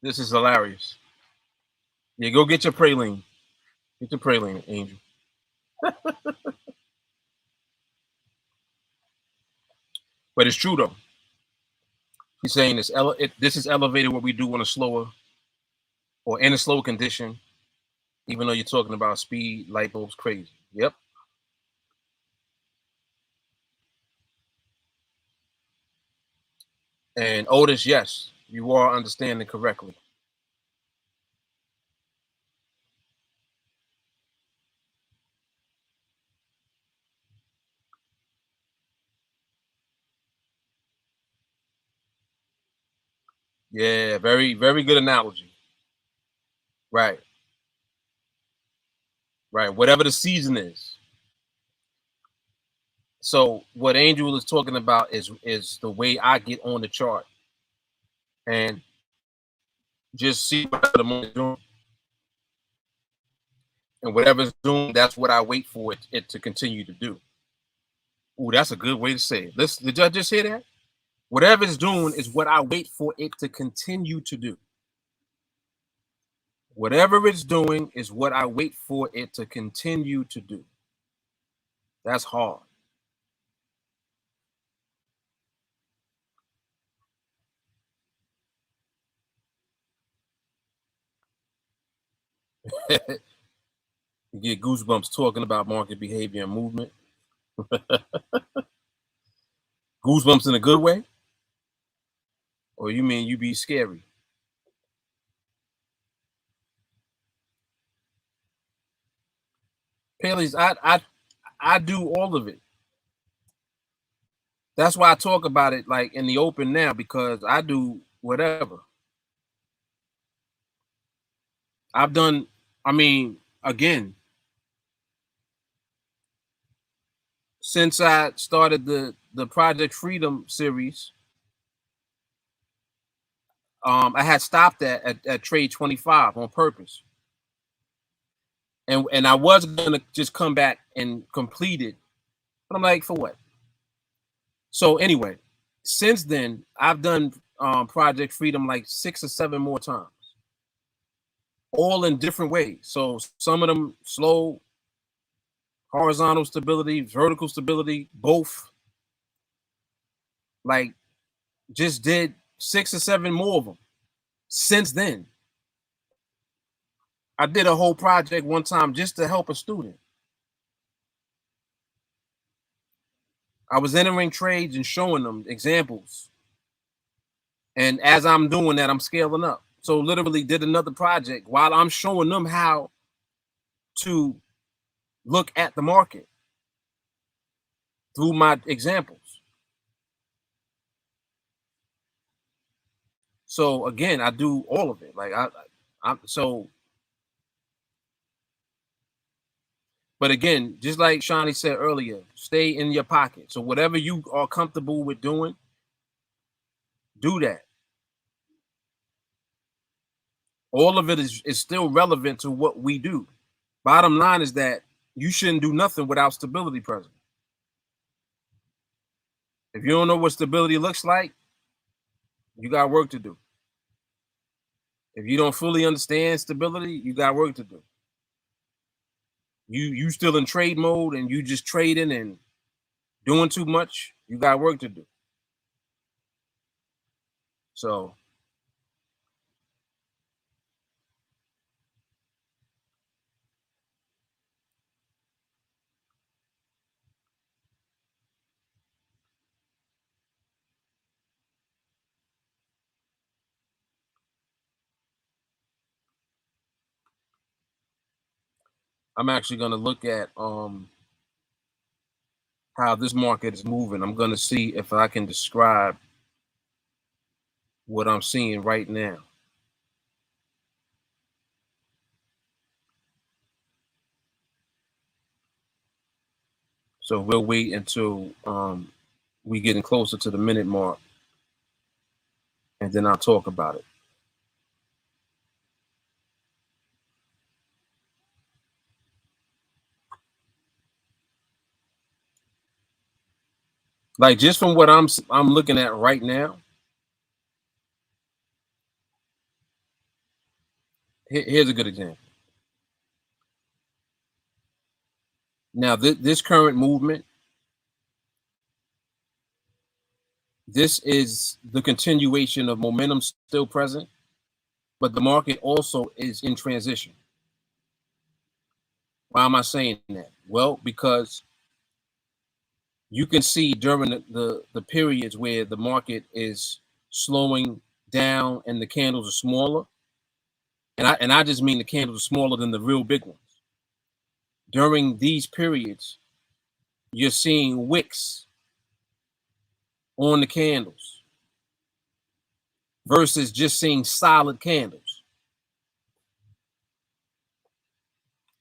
This is hilarious. Yeah, go get your praline. Get your praline, Angel. But it's true though. He's saying this is elevated what we do on a slower or in a slow condition, even though you're talking about speed, light bulbs, crazy. Yep. And Otis, yes, you are understanding correctly. Yeah, very, very good analogy. Right. Right. Whatever the season is. So what Angel is talking about is the way I get on the chart and just see what the market's doing. And whatever's doing, that's what I wait for it to continue to do. Ooh, that's a good way to say it. Did y'all just hear that? Whatever it's doing is what I wait for it to continue to do. Whatever it's doing is what I wait for it to continue to do. That's hard. You get goosebumps talking about market behavior and movement. Goosebumps in a good way? Or you mean you be scary? Paley's, I do all of it. That's why I talk about it like in the open now, because I do whatever. I've done, I mean, again, since I started the Project Freedom series, I had stopped at trade 25 on purpose. And I was gonna just come back and complete it, but I'm like, for what? So anyway, since then I've done Project Freedom like 6 or 7 more times, all in different ways. So some of them slow, horizontal stability, vertical stability, both. Like, just did 6 or 7 more of them since then. I did a whole project one time just to help a student. I was entering trades and showing them examples. And as I'm doing that, I'm scaling up. So literally did another project while I'm showing them how to look at the market through my examples. So again, I do all of it. Like so, but again, just like Shawnee said earlier, stay in your pocket. So whatever you are comfortable with doing, do that. All of it is still relevant to what we do. Bottom line is that you shouldn't do nothing without stability present. If you don't know what stability looks like, you got work to do. If you don't fully understand stability, you got work to do. You still in trade mode and you just trading and doing too much, you got work to do. So I'm actually going to look at how this market is moving. I'm going to see if I can describe what I'm seeing right now. So we'll wait until we getting closer to the minute mark, and then I'll talk about it. Like, just from what I'm looking at right now, here's a good example. Now, this current movement, this is the continuation of momentum still present, but the market also is in transition. Why am I saying that? Well, because you can see during the periods where the market is slowing down and the candles are smaller, and I just mean the candles are smaller than the real big ones. During these periods, you're seeing wicks on the candles. versus just seeing solid candles.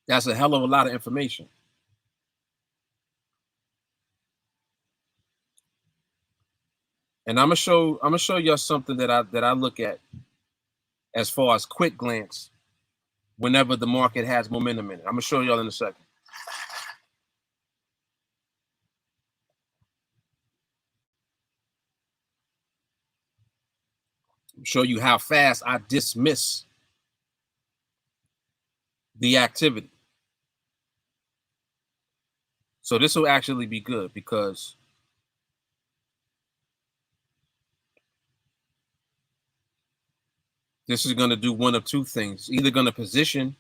That's a hell of a lot of information. And I'm gonna show y'all something that I look at as far as quick glance whenever the market has momentum in it. I'm gonna show y'all in a second. Show you how fast I dismiss the activity. So this will actually be good because this is going to do one of two things. It's either going to position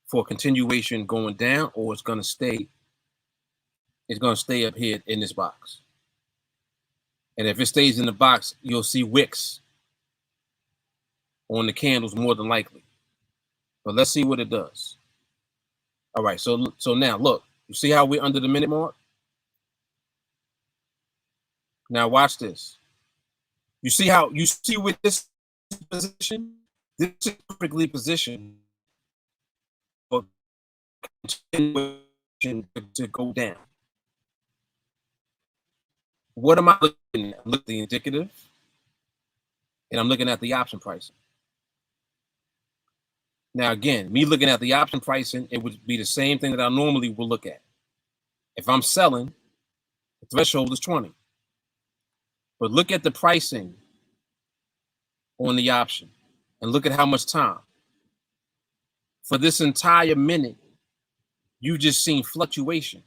for continuation going down, or it's going to stay up here in this box. And if it stays in the box, you'll see wicks on the candles more than likely. But let's see what it does. All right, so now look, you see how we're under the minute mark? Now watch this. You see with this position, this is perfectly positioned for continuation to go down. What am I looking at? Look at the indicative, and I'm looking at the option pricing. Now again, me looking at the option pricing, it would be the same thing that I normally would look at. If I'm selling, the threshold is 20. But look at the pricing on the option and look at how much time. For this entire minute, you just seen fluctuation.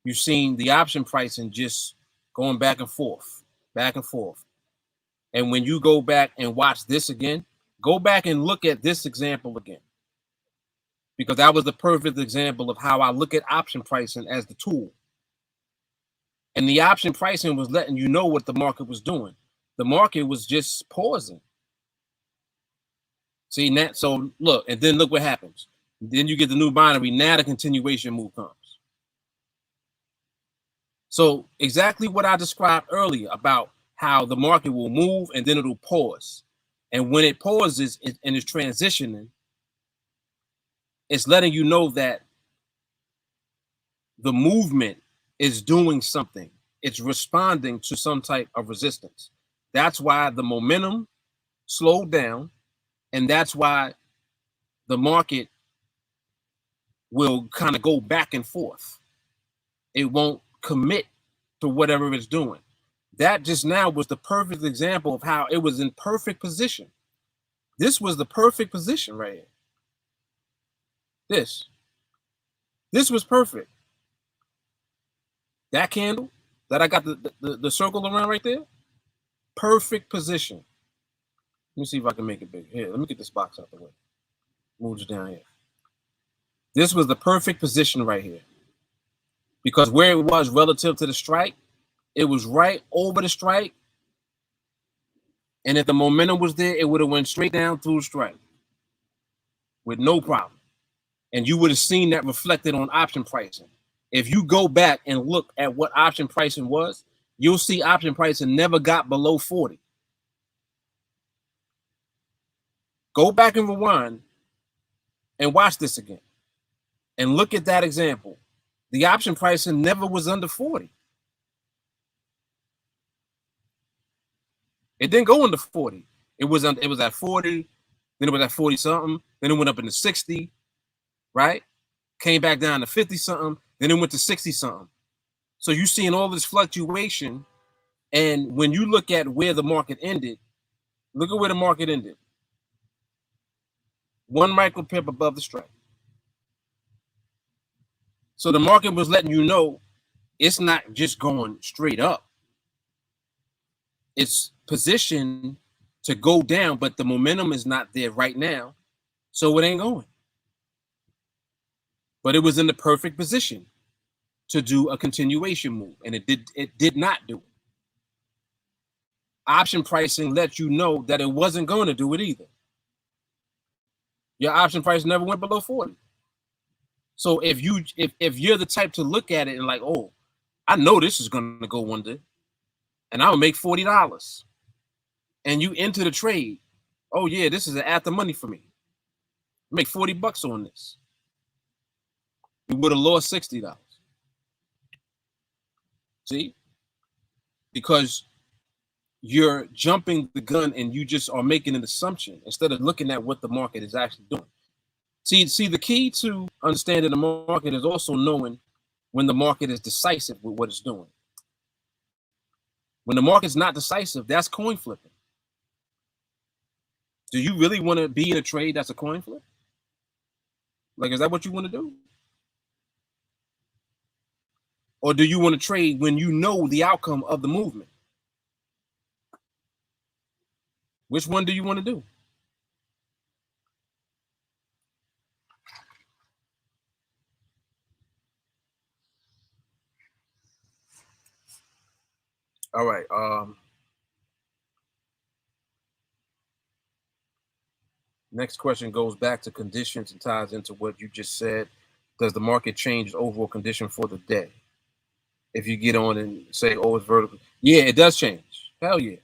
You've seen the option pricing just going back and forth, back and forth. And when you go back and watch this again, go back and look at this example again, because that was the perfect example of how I look at option pricing as the tool. And the option pricing was letting you know what the market was doing. The market was just pausing. See that? So look, and then look what happens. Then you get the new binary. Now the continuation move comes. So exactly what I described earlier about how the market will move and then it'll pause. And when it pauses and is transitioning, it's letting you know that the movement is doing something. It's responding to some type of resistance. That's why the momentum slowed down, and that's why the market will kind of go back and forth. It won't commit to whatever it's doing. That just now was the perfect example of how it was in perfect position. This was the perfect position right here. This was perfect. That candle that I got the circle around right there, perfect position. Let me see if I can make it big. Here, let me get this box out the way. Move it down here. This was the perfect position right here. Because where it was relative to the strike, it was right over the strike. And if the momentum was there, it would have went straight down through the strike with no problem. And you would have seen that reflected on option pricing. If you go back and look at what option pricing was, you'll see option pricing never got below 40. Go back and rewind and watch this again. And look at that example. The option pricing never was under 40. It didn't go under 40. It was at 40, then it was at 40 something, then it went up into 60, right? Came back down to 50 something, then it went to 60 something. So you're seeing all this fluctuation. And when you look at where the market ended, look at where the market ended. 1 micropip above the strike. So the market was letting you know it's not just going straight up. It's positioned to go down, but the momentum is not there right now. So it ain't going. But it was in the perfect position to do a continuation move, and it did not do it. Option pricing lets you know that it wasn't going to do it either. Your option price never went below 40. So if you're the type to look at it and like, oh, I know this is going to go one day, and I'll make $40. and you enter the trade. Oh yeah, this is an after money for me. Make $40 on this. You would have lost $60. See? Because you're jumping the gun and you just are making an assumption instead of looking at what the market is actually doing. See, the key to understanding the market is also knowing when the market is decisive with what it's doing. When the market's not decisive, that's coin flipping. Do you really want to be in a trade that's a coin flip? Like, is that what you want to do? Or do you want to trade when you know the outcome of the movement? Which one do you want to do? All right. Next question goes back to conditions and ties into what you just said. Does the market change the overall condition for the day? If you get on and say, oh, it's vertical. Yeah, it does change. Hell yeah.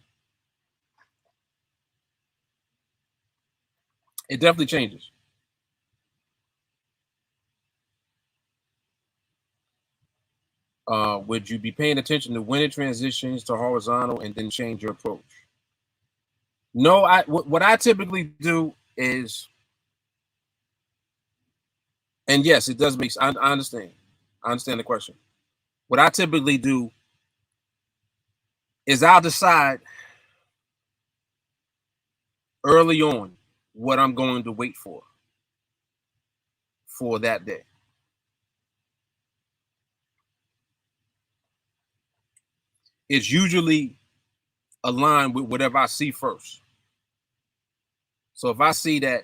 It definitely changes. Would you be paying attention to when it transitions to horizontal and then change your approach? No, what I typically do is, and yes, it does make. I understand. I understand the question. What I typically do is I'll decide early on what I'm going to wait for that day. It's usually aligned with whatever I see first. So if I see that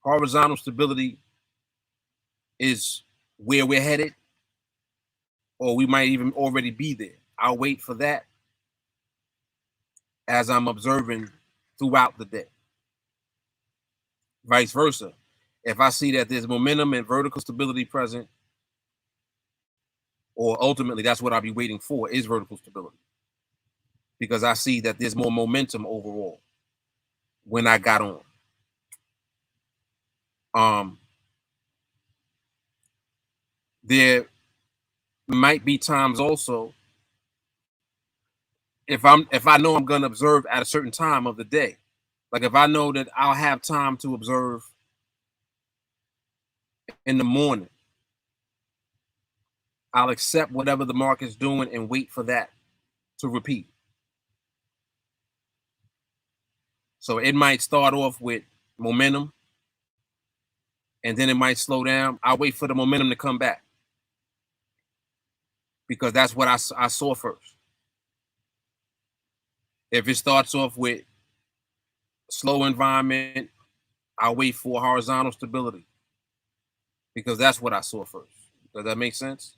horizontal stability is where we're headed, or we might even already be there, I'll wait for that as I'm observing throughout the day. Vice versa. If I see that there's momentum and vertical stability present, or ultimately that's what I'll be waiting for, is vertical stability. Because I see that there's more momentum overall when I got on. There might be times also if I know I'm going to observe at a certain time of the day. Like if I know that I'll have time to observe in the morning, I'll accept whatever the market's doing and wait for that to repeat. So it might start off with momentum and then it might slow down. I'll wait for the momentum to come back because that's what I saw first. If it starts off with slow environment, I'll wait for horizontal stability because that's what I saw first. Does that make sense?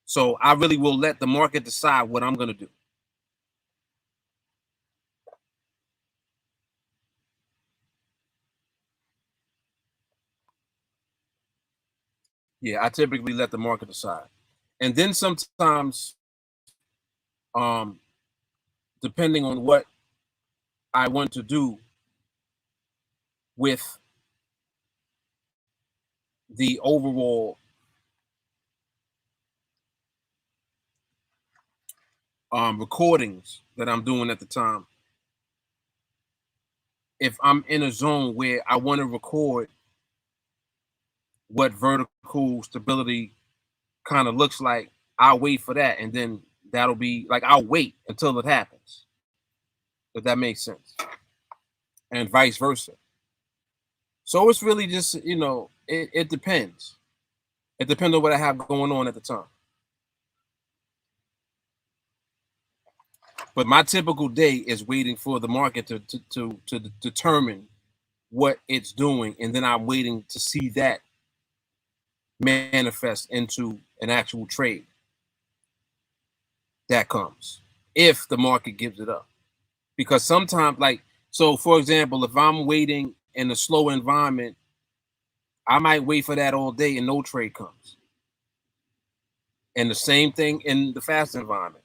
So I really will let the market decide what I'm going to do. Yeah, I typically let the market decide. And then sometimes, depending on what I want to do with the overall recordings that I'm doing at the time, if I'm in a zone where I want to record what vertical stability kind of looks like, I'll wait for that. And then that'll be like, I'll wait until it happens. If that makes sense. And vice versa. So it's really just, it depends. It depends on what I have going on at the time. But my typical day is waiting for the market to determine what it's doing. And then I'm waiting to see that manifest into an actual trade that comes if the market gives it up. Because sometimes, so for example, if I'm waiting in a slow environment, I might wait for that all day and no trade comes. And the same thing in the fast environment.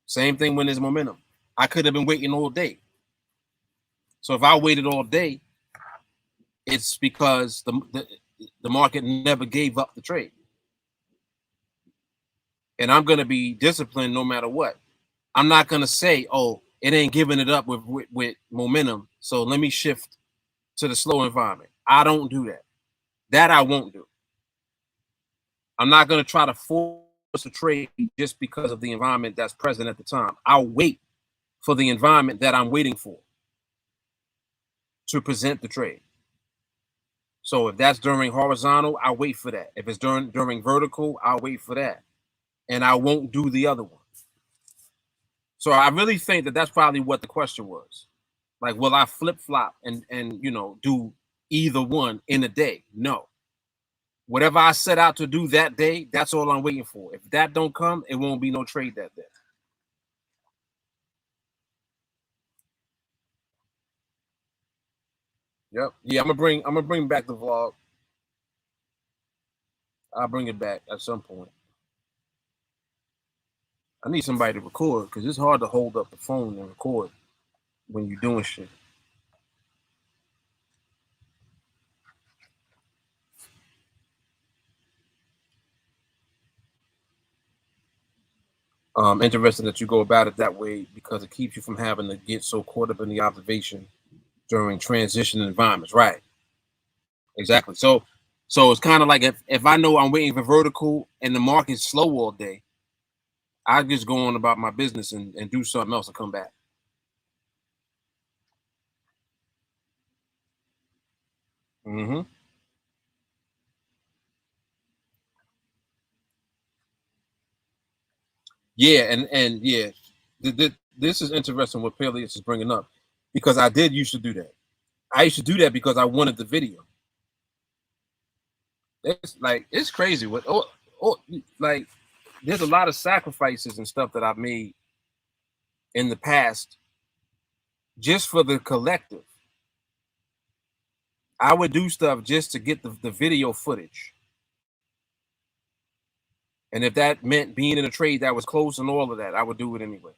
Same thing when there's momentum. I could have been waiting all day. So if I waited all day, it's because the market never gave up the trade. And I'm going to be disciplined no matter what. I'm not going to say, oh, it ain't giving it up with momentum, so let me shift to the slow environment. I don't do that. That I won't do. I'm not going to try to force a trade just because of the environment that's present at the time. I'll wait for the environment that I'm waiting for to present the trade. So if that's during horizontal, I'll wait for that. If it's during vertical, I'll wait for that. And I won't do the other one. So I really think that that's probably what the question was. Like, will I flip-flop and do either one in a day? No. Whatever I set out to do that day, that's all I'm waiting for. If that don't come, it won't be no trade that day. Yep. Yeah, I'm gonna bring back the vlog. I'll bring it back at some point. I need somebody to record because it's hard to hold up the phone and record when you're doing shit. Interesting that you go about it that way because it keeps you from having to get so caught up in the observation during transition environments. Right. Exactly. So it's kind of like if I know I'm waiting for vertical and the market's slow all day, I just go on about my business and do something else and come back. Mm-hmm. Yeah, and yeah, this is interesting what Peleus is bringing up because I did used to do that. I used to do that because I wanted the video. It's crazy what like there's a lot of sacrifices and stuff that I've made in the past just for the collective. I would do stuff just to get the video footage. And if that meant being in a trade that was close and all of that, I would do it anyway.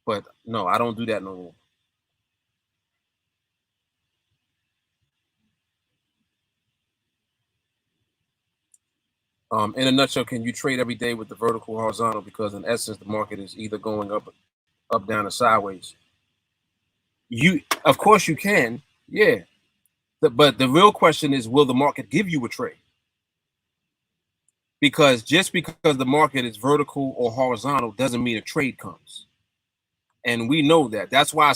But no, I don't do that no more. In a nutshell, can you trade every day with the vertical horizontal? Because in essence, the market is either going up, down, or sideways. Of course, you can. Yeah. But the real question is, will the market give you a trade? Because just because the market is vertical or horizontal doesn't mean a trade comes. And we know that. That's why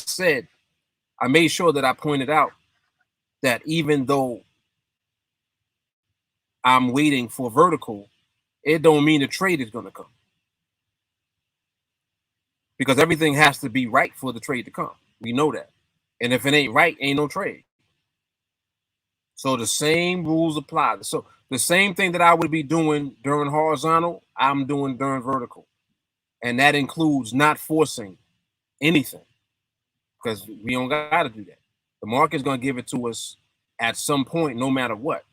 I made sure that I pointed out that even though I'm waiting for vertical, it don't mean a trade is going to come. Because everything has to be right for the trade to come. We know that. And if it ain't right, ain't no trade. So the same rules apply. So the same thing that I would be doing during horizontal, I'm doing during vertical. And that includes not forcing anything because we don't got to do that. The market's going to give it to us at some point, no matter what.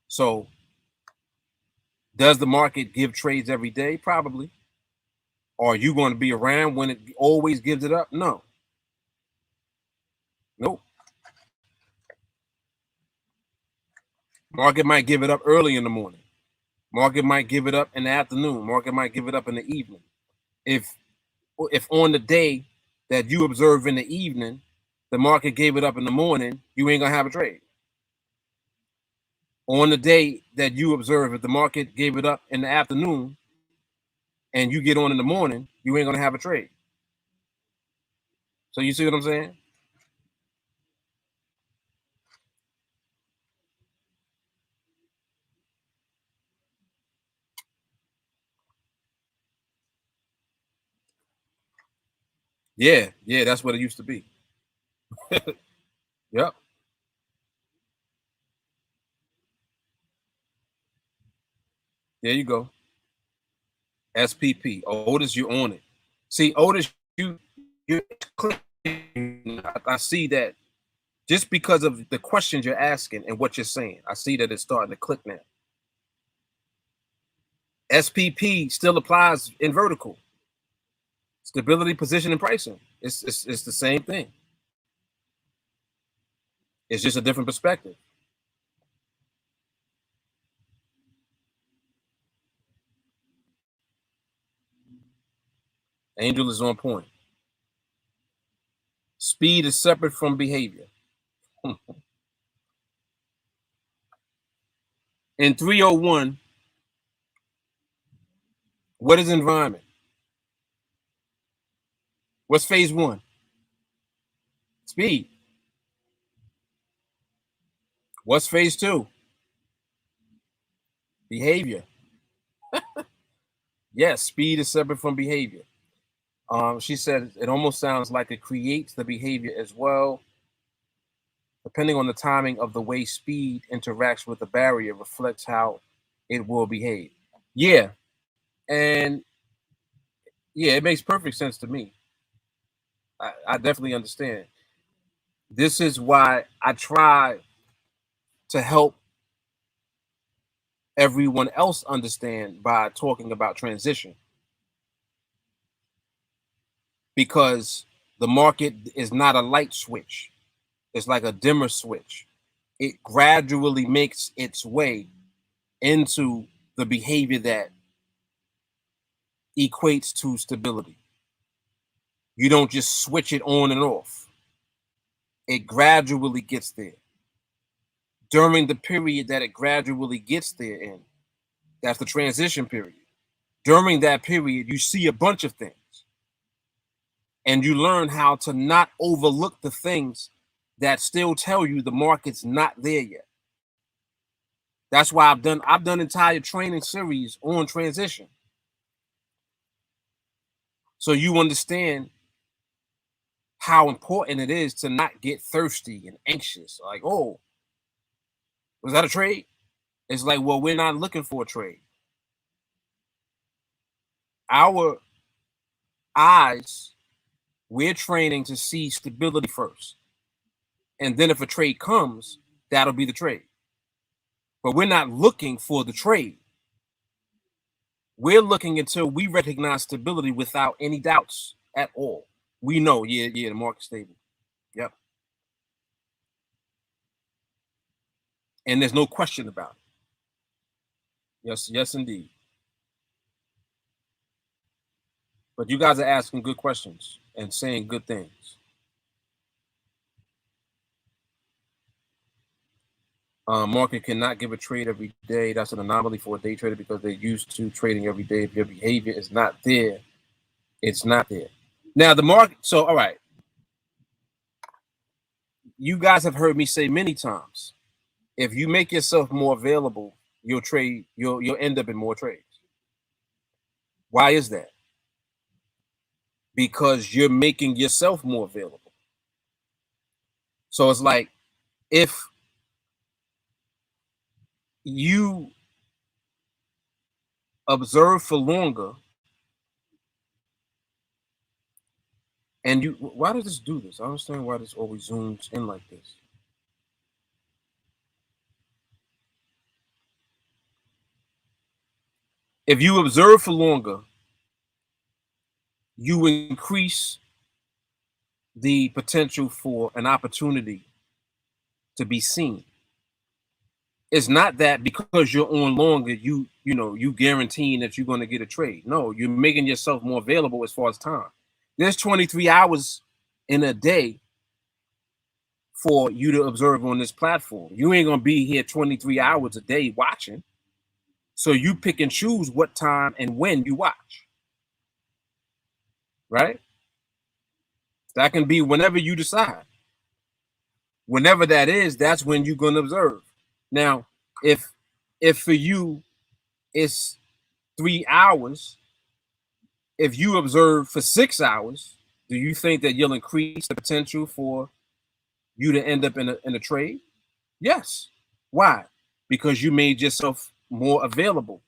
So does the market give trades every day? Probably. Are you going to be around when it always gives it up? No. Nope. Market might give it up early in the morning. Market might give it up in the afternoon. Market might give it up in the evening. If on the day that you observe in the evening, the market gave it up in the morning, you ain't gonna have a trade. On the day that you observe, if the market gave it up in the afternoon and you get on in the morning, you ain't gonna have a trade. So you see what I'm saying? Yeah, that's what it used to be. Yep. There you go. SPP. Otis, you on it. See, Otis, you I see that just because of the questions you're asking and what you're saying. I see that it's starting to click now. SPP still applies in vertical. Stability, position, and pricing. It's the same thing. It's just a different perspective. Angel is on point. Speed is separate from behavior. In 301, what is environment? What's phase one? Speed. What's phase two? Behavior. Yes, speed is separate from behavior. She said it almost sounds like it creates the behavior as well. Depending on the timing of the way speed interacts with the barrier reflects how it will behave. Yeah. And yeah, it makes perfect sense to me. I definitely understand. This is why I try to help everyone else understand by talking about transition. Because the market is not a light switch. It's like a dimmer switch. It gradually makes its way into the behavior that equates to stability. You don't just switch it on and off. It gradually gets there. During the period that it gradually gets there in, that's the transition period. During that period, you see a bunch of things. And you learn how to not overlook the things that still tell you the market's not there yet. That's why I've done entire training series on transition. So you understand how important it is to not get thirsty and anxious. Like, oh, was that a trade? It's like, well, we're not looking for a trade. Our eyes, we're training to see stability first. And then if a trade comes, that'll be the trade. But we're not looking for the trade. We're looking until we recognize stability without any doubts at all. We know, yeah, the market's stable. Yep. And there's no question about it. Yes, indeed. But you guys are asking good questions and saying good things. Market cannot give a trade every day. That's an anomaly for a day trader because they're used to trading every day. If your behavior is not there, it's not there. Now the market. So all right, you guys have heard me say many times, if you make yourself more available, you'll trade. You'll end up in more trades. Why is that? Because you're making yourself more available. So it's like if you observe for longer and you, why does this do this? I don't understand why this always zooms in like this. If you observe for longer, you increase the potential for an opportunity to be seen. It's not that because you're on longer, you guaranteeing that you're going to get a trade. No, you're making yourself more available as far as time. There's 23 hours in a day for you to observe on this platform. You ain't going to be here 23 hours a day watching. So you pick and choose what time and when you watch. Right? That can be whenever you decide. Whenever that is, that's when you're going to observe. Now, if for you it's 3 hours, if you observe for 6 hours, do you think that you'll increase the potential for you to end up in a trade? Yes. Why? Because you made yourself more available.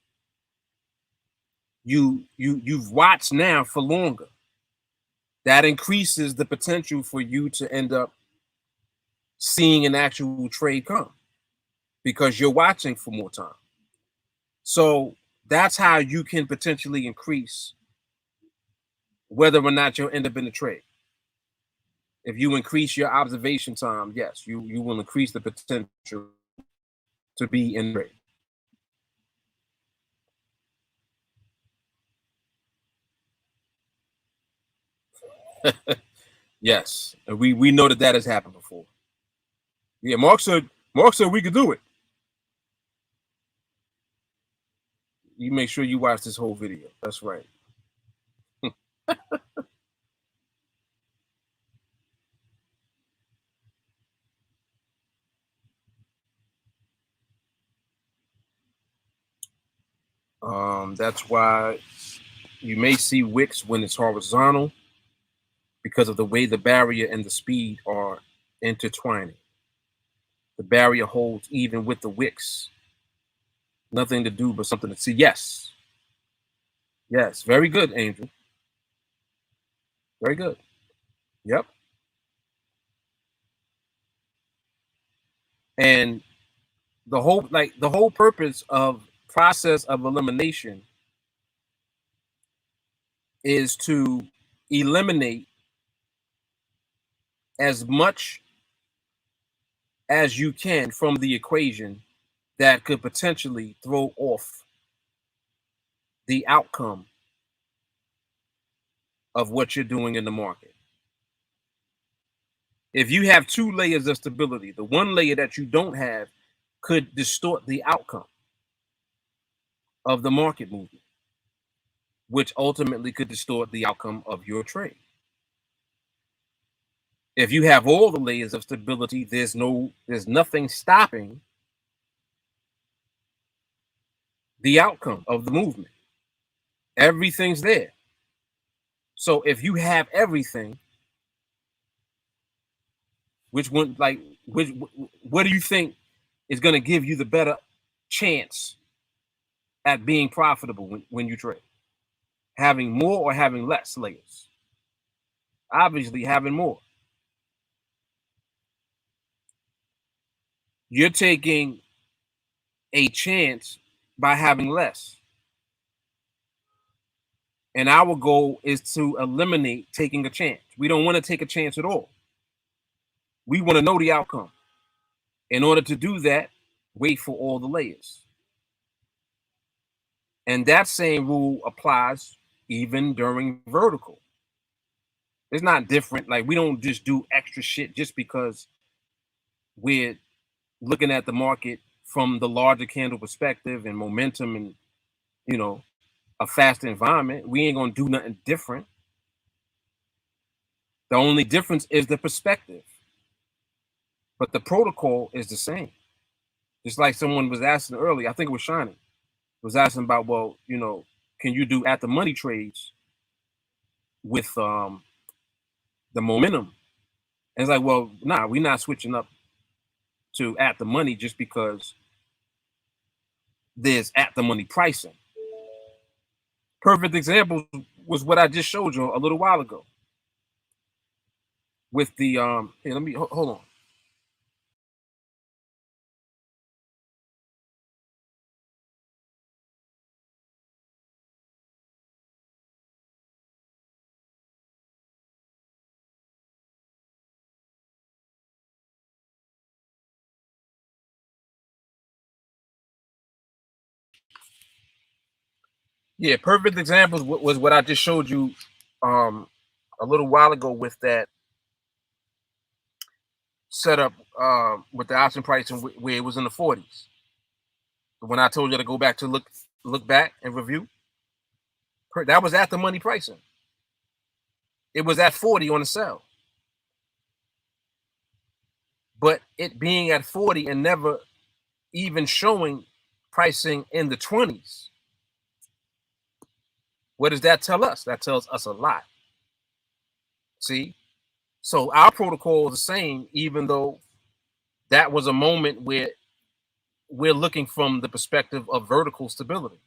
You've watched now for longer. That increases the potential for you to end up seeing an actual trade come because you're watching for more time. So that's how you can potentially increase whether or not you'll end up in the trade. If you increase your observation time, yes, you will increase the potential to be in trade. Yes, and we know that has happened before. Yeah, Mark said we could do it. You make sure you watch this whole video. That's right. That's why you may see wicks when it's horizontal because of the way the barrier and the speed are intertwining. The barrier holds even with the wicks. Nothing to do but something to see. Yes. Yes. Very good, Angel. Very good. Yep. And the whole purpose of process of elimination is to eliminate as much as you can from the equation that could potentially throw off the outcome of what you're doing in the market. If you have two layers of stability, the one layer that you don't have could distort the outcome of the market movement, which ultimately could distort the outcome of your trade. If you have all the layers of stability, there's nothing stopping the outcome of the movement. Everything's there. So if you have everything, which what do you think is going to give you the better chance at being profitable when you trade? Having more or having less layers? Obviously having more. You're taking a chance by having less. And our goal is to eliminate taking a chance. We don't want to take a chance at all. We want to know the outcome. In order to do that, wait for all the layers. And that same rule applies even during vertical. It's not different. Like, we don't just do extra shit just because we're looking at the market from the larger candle perspective and momentum and, a fast environment. We ain't going to do nothing different. The only difference is the perspective. But the protocol is the same. Just like someone was asking earlier, I think it was Shiny, was asking about, well, can you do at the money trades with the momentum? And it's like, well, nah, we're not switching up to at the money just because there's at the money pricing. Perfect example was what I just showed you a little while ago with the here, let me hold on. Yeah, perfect example was what I just showed you a little while ago with that setup with the option pricing where it was in the 40s. When I told you to go back to look back and review, that was at the money pricing. It was at 40 on the sell. But it being at 40 and never even showing pricing in the 20s. What does that tell us? That tells us a lot. See? So our protocol is the same, even though that was a moment where we're looking from the perspective of vertical stability.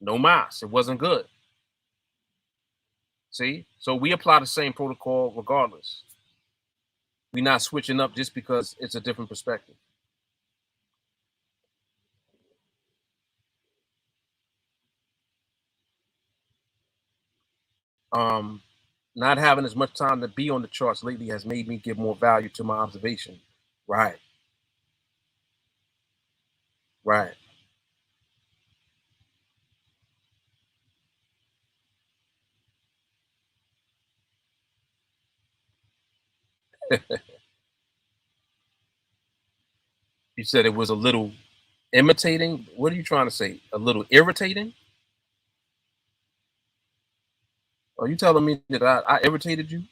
No mas. It wasn't good. See? So we apply the same protocol regardless. We're not switching up just because it's a different perspective. Not having as much time to be on the charts lately has made me give more value to my observation. Right. Right. You said it was a little imitating. What are you trying to say? A little irritating? Are you telling me that I irritated you? Is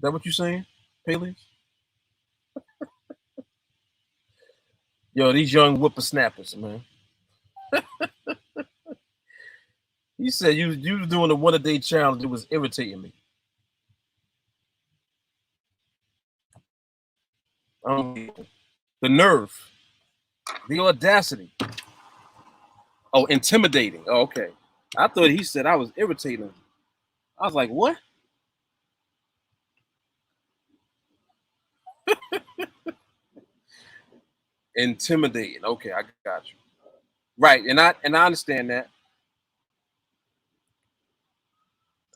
that what you're saying, Peleus? Yo, these young whippersnappers, man. You said you was doing a one-a-day challenge. It was irritating me. The nerve, the audacity. Oh, intimidating. Oh, okay. I thought he said I was irritating. I was like, what? Intimidating. Okay, I got you. Right, and I understand that.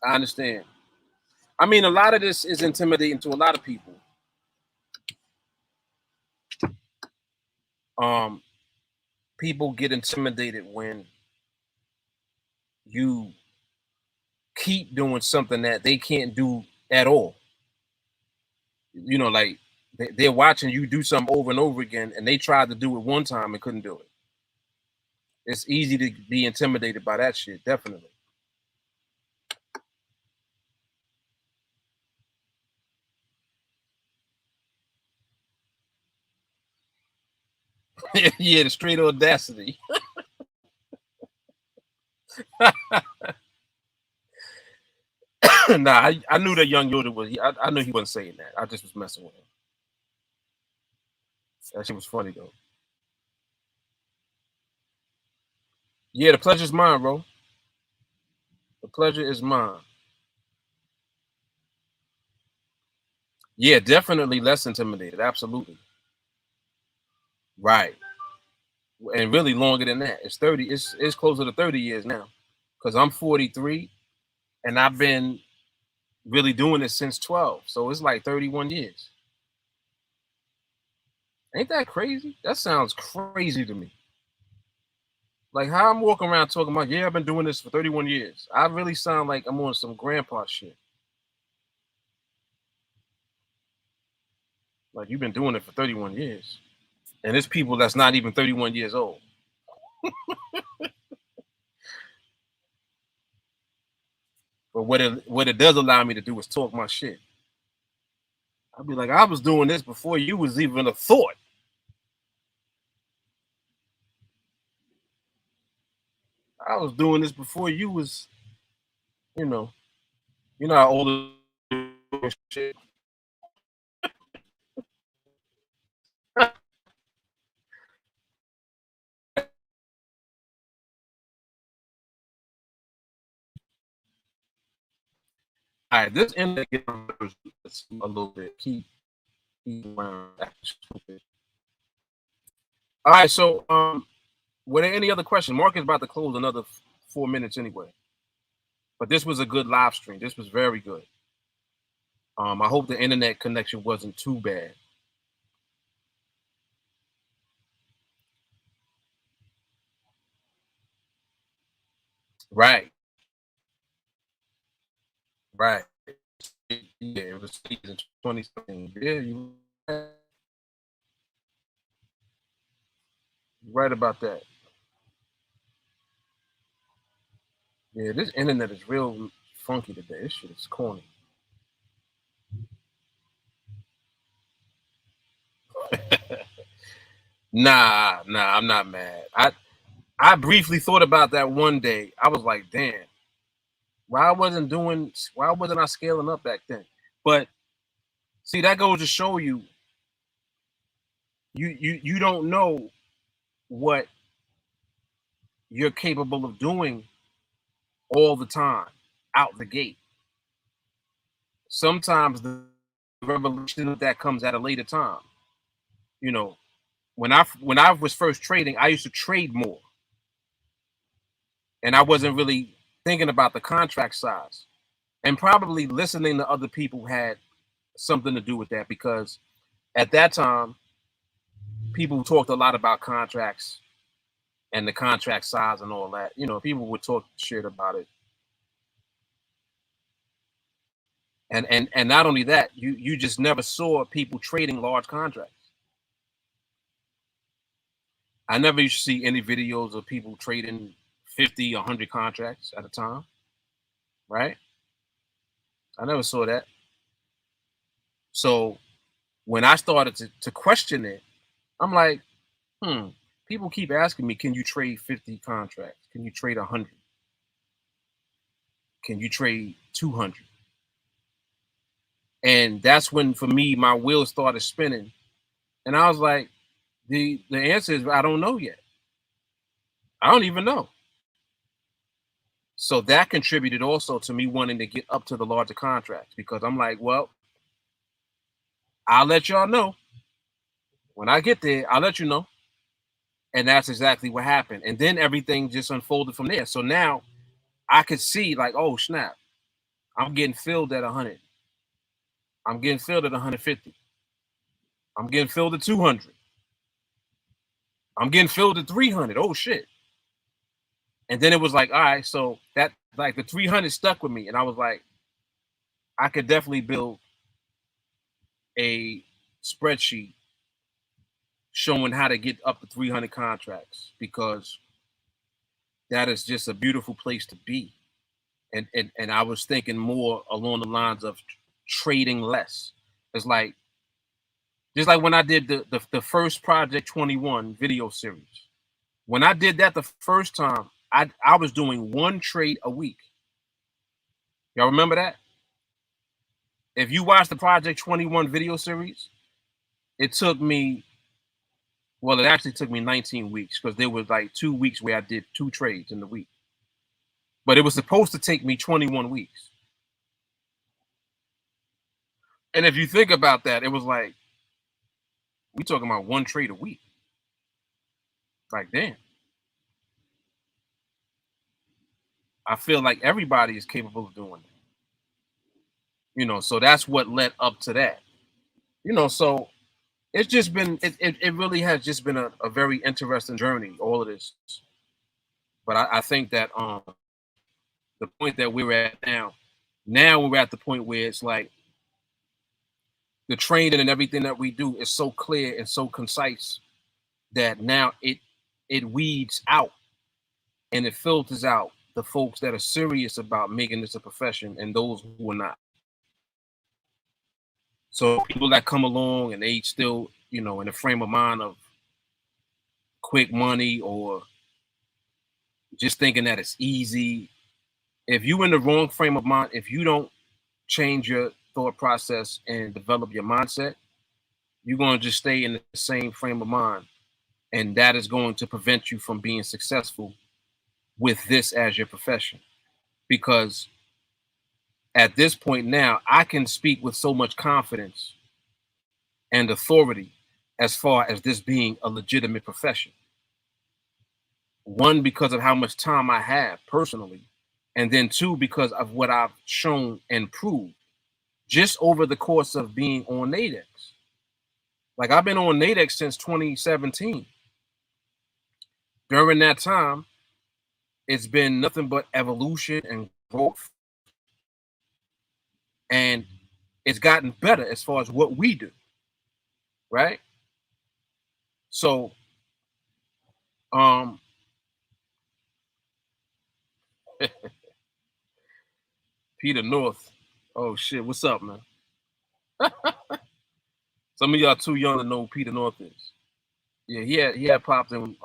I understand. I mean, a lot of this is intimidating to a lot of people. Um, People get intimidated when you keep doing something that they can't do at all. You know, like they're watching you do something over and over again, and they tried to do it one time and couldn't do it. It's easy to be intimidated by that shit, definitely. Yeah, the straight audacity. Nah, I knew that young Yoda was. I knew he wasn't saying that. I just was messing with him. That shit was funny though. Yeah, the pleasure's mine, bro. The pleasure is mine. Yeah, definitely less intimidated. Absolutely. Right. And really longer than that. It's 30. It's closer to 30 years now. Because I'm 43 and I've been really doing this since 12. So it's like 31 years. Ain't that crazy? That sounds crazy to me. Like how I'm walking around talking about, yeah, I've been doing this for 31 years. I really sound like I'm on some grandpa shit. Like you've been doing it for 31 years. And it's people that's not even 31 years old. But what it does allow me to do is talk my shit. I'd be like, I was doing this before you was even a thought. I was doing this before you was, you know, how old shit. All right, this internet gets a little bit. Keep around. All right, so were there any other questions? Market's about to close another 4 minutes anyway. But this was a good live stream. This was very good. I hope the internet connection wasn't too bad. Right, right. Yeah, it was season 2017. Yeah, you're right about that. Yeah, this internet is real funky today. This shit is corny. Nah, I'm not mad. I briefly thought about that one day. I was like, damn, why wasn't I scaling up back then? But see, that goes to show you, you don't know what you're capable of doing all the time out the gate. Sometimes the revelation of that comes at a later time. You know, when I was first trading, I used to trade more, and I wasn't really thinking about the contract size. And probably listening to other people had something to do with that, because at that time, people talked a lot about contracts and the contract size and all that. You know, people would talk shit about it. And not only that, you just never saw people trading large contracts. I never used to see any videos of people trading 50, 100 contracts at a time, right? I never saw that. So when I started to question it, I'm like, people keep asking me, can you trade 50 contracts? Can you trade 100? Can you trade 200? And that's when, for me, my wheels started spinning. And I was like, the answer is, I don't know yet. I don't even know. So that contributed also to me wanting to get up to the larger contracts, because I'm like, well, I'll let y'all know. When I get there, I'll let you know. And that's exactly what happened. And then everything just unfolded from there. So now I could see, like, oh, snap. I'm getting filled at 100. I'm getting filled at 150. I'm getting filled at 200. I'm getting filled at 300. Oh, shit. And then it was like, all right, so that, like, the 300 stuck with me. And I was like, I could definitely build a spreadsheet showing how to get up to 300 contracts, because that is just a beautiful place to be. And I was thinking more along the lines of trading less. It's like, just like when I did the first Project 21 video series. When I did that the first time, I was doing one trade a week. Y'all remember that? If you watch the Project 21 video series, it took me, well, it actually took me 19 weeks, because there was like 2 weeks where I did 2 trades in the week. But it was supposed to take me 21 weeks. And if you think about that, it was like, we talking about one trade a week. Like, damn. I feel like everybody is capable of doing that. You know, so that's what led up to that. You know, so it's just been, it really has just been a very interesting journey, all of this. But I think that the point that we're at now we're at the point where it's like the training and everything that we do is so clear and so concise that now it weeds out and it filters out the folks that are serious about making this a profession and those who are not. So people that come along and they still, you know, in the frame of mind of quick money, or just thinking that it's easy. If you in the wrong frame of mind, if you don't change your thought process and develop your mindset, you're going to just stay in the same frame of mind. And that is going to prevent you from being successful with this as your profession. Because at this point now, I can speak with so much confidence and authority as far as this being a legitimate profession. One, because of how much time I have personally, and then two, because of what I've shown and proved just over the course of being on NADEX. Like, I've been on NADEX since 2017. During that time, it's been nothing but evolution and growth. And it's gotten better as far as what we do, right? So, Peter North. Oh shit, what's up, man? Some of y'all too young to know who Peter North is. Yeah, he had popped in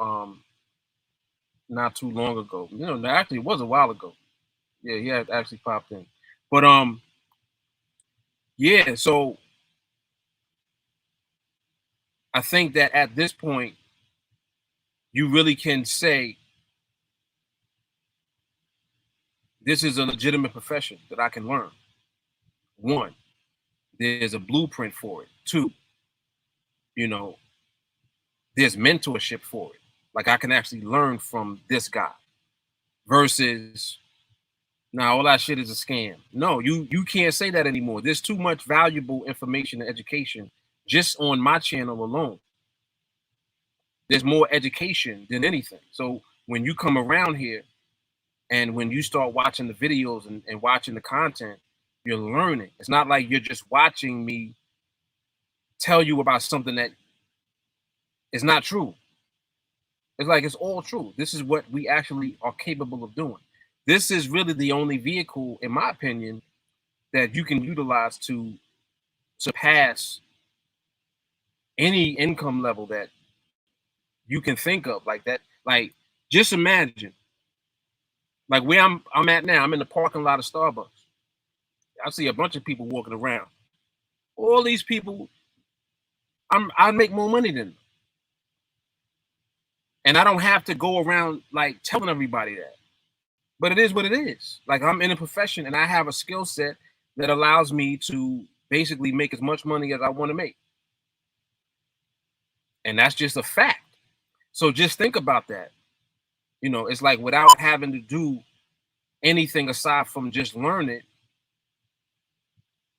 not too long ago. You know, actually it was a while ago. Yeah, he had actually popped in. But yeah, so I think that at this point, you really can say this is a legitimate profession that I can learn. One, there's a blueprint for it. Two, you know, there's mentorship for it. Like, I can actually learn from this guy versus Now all that shit is a scam. No, you can't say that anymore. There's too much valuable information and education just on my channel alone. There's more education than anything. So when you come around here and when you start watching the videos and watching the content, you're learning. It's not like you're just watching me tell you about something that is not true. It's like it's all true. This is what we actually are capable of doing. This is really the only vehicle, in my opinion, that you can utilize to surpass any income level that you can think of. Like that, like just imagine, like where I'm at now. I'm in the parking lot of Starbucks. I see a bunch of people walking around. All these people, I make more money than them. And I don't have to go around like telling everybody that. But it is what it is. Like I'm in a profession and I have a skill set that allows me to basically make as much money as I want to make. And that's just a fact. So just think about that. You know, it's like without having to do anything aside from just learn it,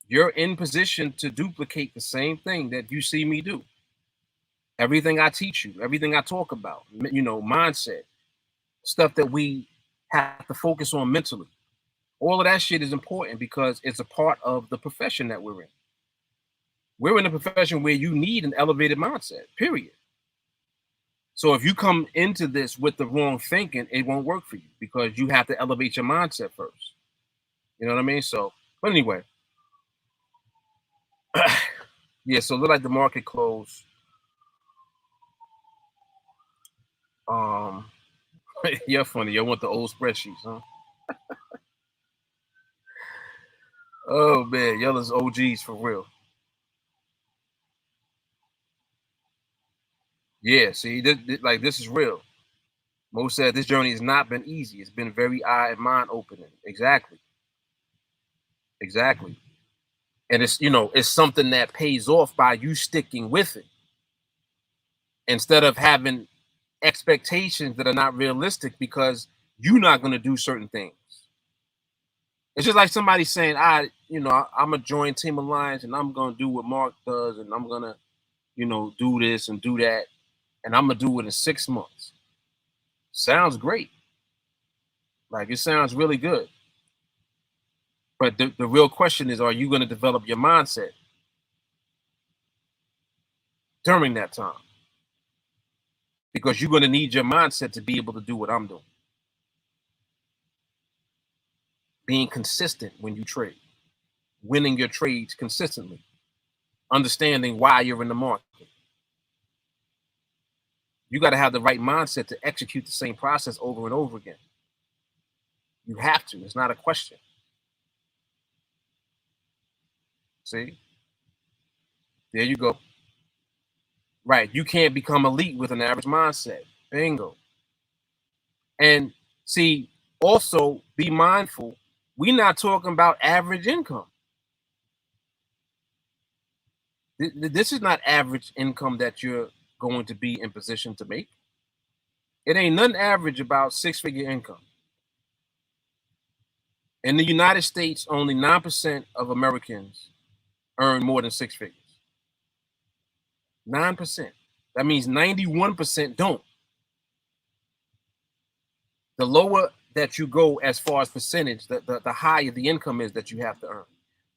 you're in position to duplicate the same thing that you see me do. Everything I teach you, everything I talk about, you know, mindset, stuff that we have to focus on mentally. All of that shit is important because it's a part of the profession that we're in. We're in a profession where you need an elevated mindset, period. So if you come into this with the wrong thinking, it won't work for you because you have to elevate your mindset first. You know what I mean? So, but anyway, yeah, so look like the market closed. Um, you're funny. You want the old spreadsheets, huh? Oh man, y'all is OGs for real. Yeah, see, this is real. Mo said this journey has not been easy. It's been very eye and mind opening. Exactly, exactly. And it's it's something that pays off by you sticking with it instead of having expectations that are not realistic because you're not going to do certain things. It's just like somebody saying, I'm gonna join TeamAlliance and I'm gonna do what Mark does and I'm gonna, do this and do that and I'm gonna do it in 6 months. Sounds great. Like it sounds really good. But the real question is, are you going to develop your mindset during that time? Because you're going to need your mindset to be able to do what I'm doing. Being consistent when you trade, winning your trades consistently, understanding why you're in the market. You got to have the right mindset to execute the same process over and over again. You have to. It's not a question. See? There you go. Right. You can't become elite with an average mindset. Bingo. And see, also be mindful. We're not talking about average income. This is not average income that you're going to be in position to make. It ain't nothing average about six-figure income. In the United States, only 9% of Americans earn more than six figures. 9%. That means 91% don't. The lower that you go as far as percentage, the higher the income is that you have to earn.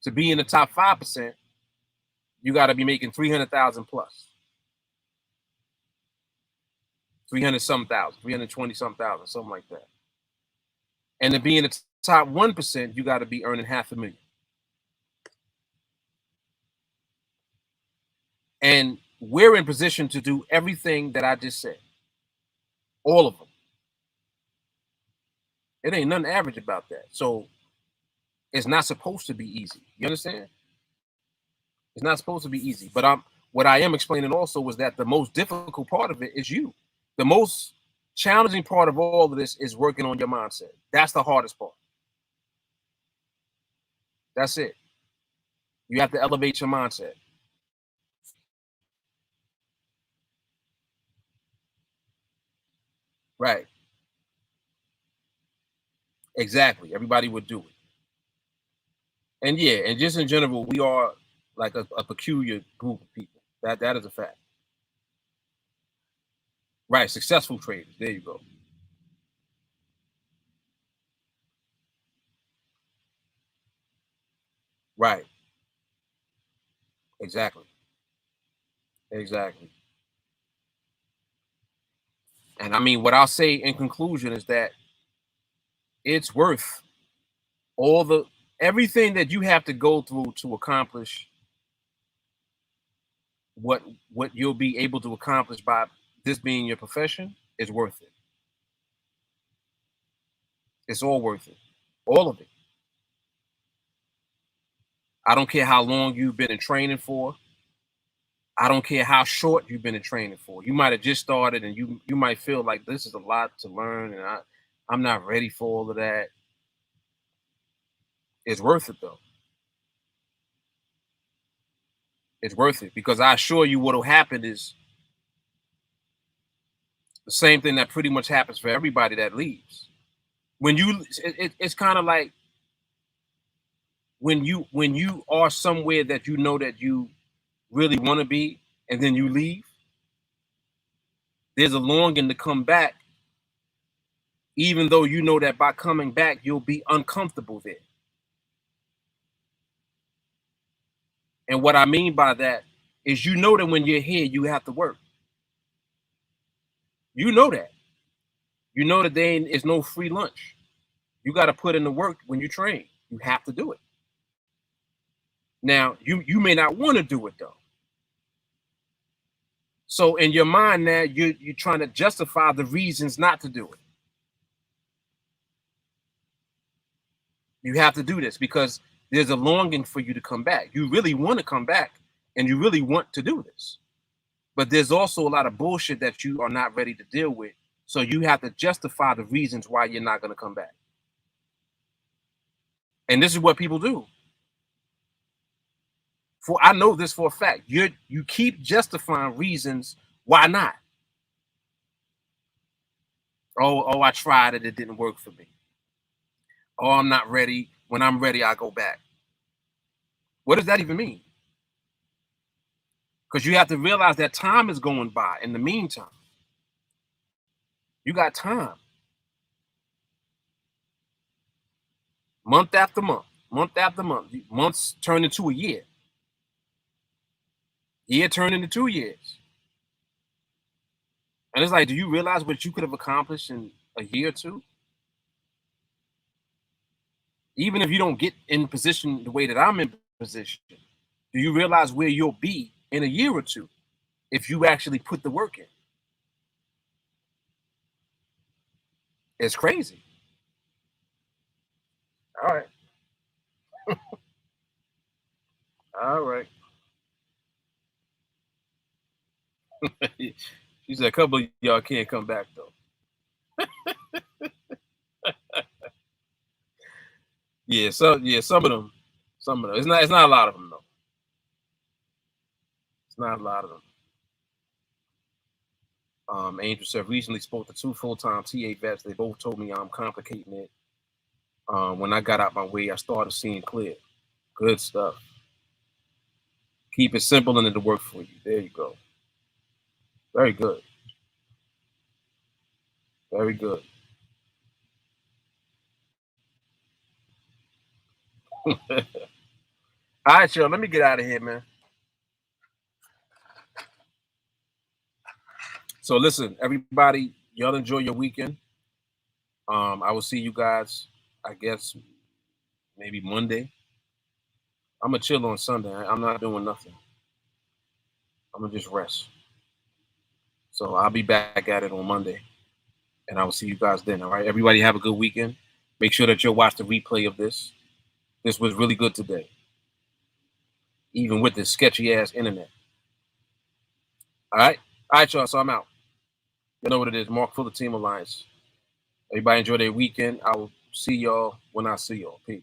To be in the top 5%, you got to be making 300,000 plus. 300 some thousand, 320 some thousand, something like that. And to be in the top 1%, you got to be earning $500,000. And we're in position to do everything that I just said. All of them. It ain't nothing average about that. So it's not supposed to be easy. You understand? It's not supposed to be easy. But what I am explaining also was that the most difficult part of it is you. The most challenging part of all of this is working on your mindset. That's the hardest part. That's it. You have to elevate your mindset. Right. Exactly. Everybody would do it. And yeah, and just in general, we are like a peculiar group of people. That is a fact. Right. Successful traders. There you go. Right. Exactly. Exactly. And I mean, what I'll say in conclusion is that it's worth all the everything that you have to go through to accomplish what you'll be able to accomplish by this being your profession is worth it. It's all worth it. All of it. I don't care how long you've been in training for. I don't care how short you've been in training for. You might have just started and you might feel like this is a lot to learn and I'm not ready for all of that. It's worth it though. It's worth it because I assure you what'll happen is the same thing that pretty much happens for everybody that leaves. When it's kind of like when you are somewhere that you know that you really want to be and then you leave, there's a longing to come back, even though you know that by coming back you'll be uncomfortable there. And what I mean by that is you know that when you're here you have to work. You know that. You know that there is no free lunch. You got to put in the work when you train. You have to do it. Now, you may not want to do it though. So in your mind now, you're trying to justify the reasons not to do it. You have to do this because there's a longing for you to come back. You really want to come back and you really want to do this. But there's also a lot of bullshit that you are not ready to deal with. So you have to justify the reasons why you're not going to come back. And this is what people do. For I know this for a fact. You keep justifying reasons why not. Oh, I tried it, it didn't work for me. Oh, I'm not ready. When I'm ready, I go back. What does that even mean? Because you have to realize that time is going by in the meantime. You got time. Month after month, month after month. Months turn into a year. Year turned into 2 years. And it's like, do you realize what you could have accomplished in a year or two? Even if you don't get in position the way that I'm in position, do you realize where you'll be in a year or two if you actually put the work in? It's crazy. All right. All right. She said a couple of y'all can't come back though. Yeah, some of them. Some of them. It's not a lot of them though. It's not a lot of them. Angel said recently spoke to 2 full-time TA vets. They both told me I'm complicating it. When I got out my way, I started seeing clear. Good stuff. Keep it simple and it'll work for you. There you go. Very good. Very good. All right, y'all. Let me get out of here, man. So listen, everybody, y'all enjoy your weekend. I will see you guys, I guess, maybe Monday. I'm gonna chill on Sunday. I'm not doing nothing. I'm gonna just rest. So I'll be back at it on Monday, and I will see you guys then. All right, everybody, have a good weekend. Make sure that you'll watch the replay of this. This was really good today, even with this sketchy ass internet. All right, y'all. So I'm out. You know what it is. Mark Fuller, TeamAlliance. Everybody enjoy their weekend. I will see y'all when I see y'all. Peace.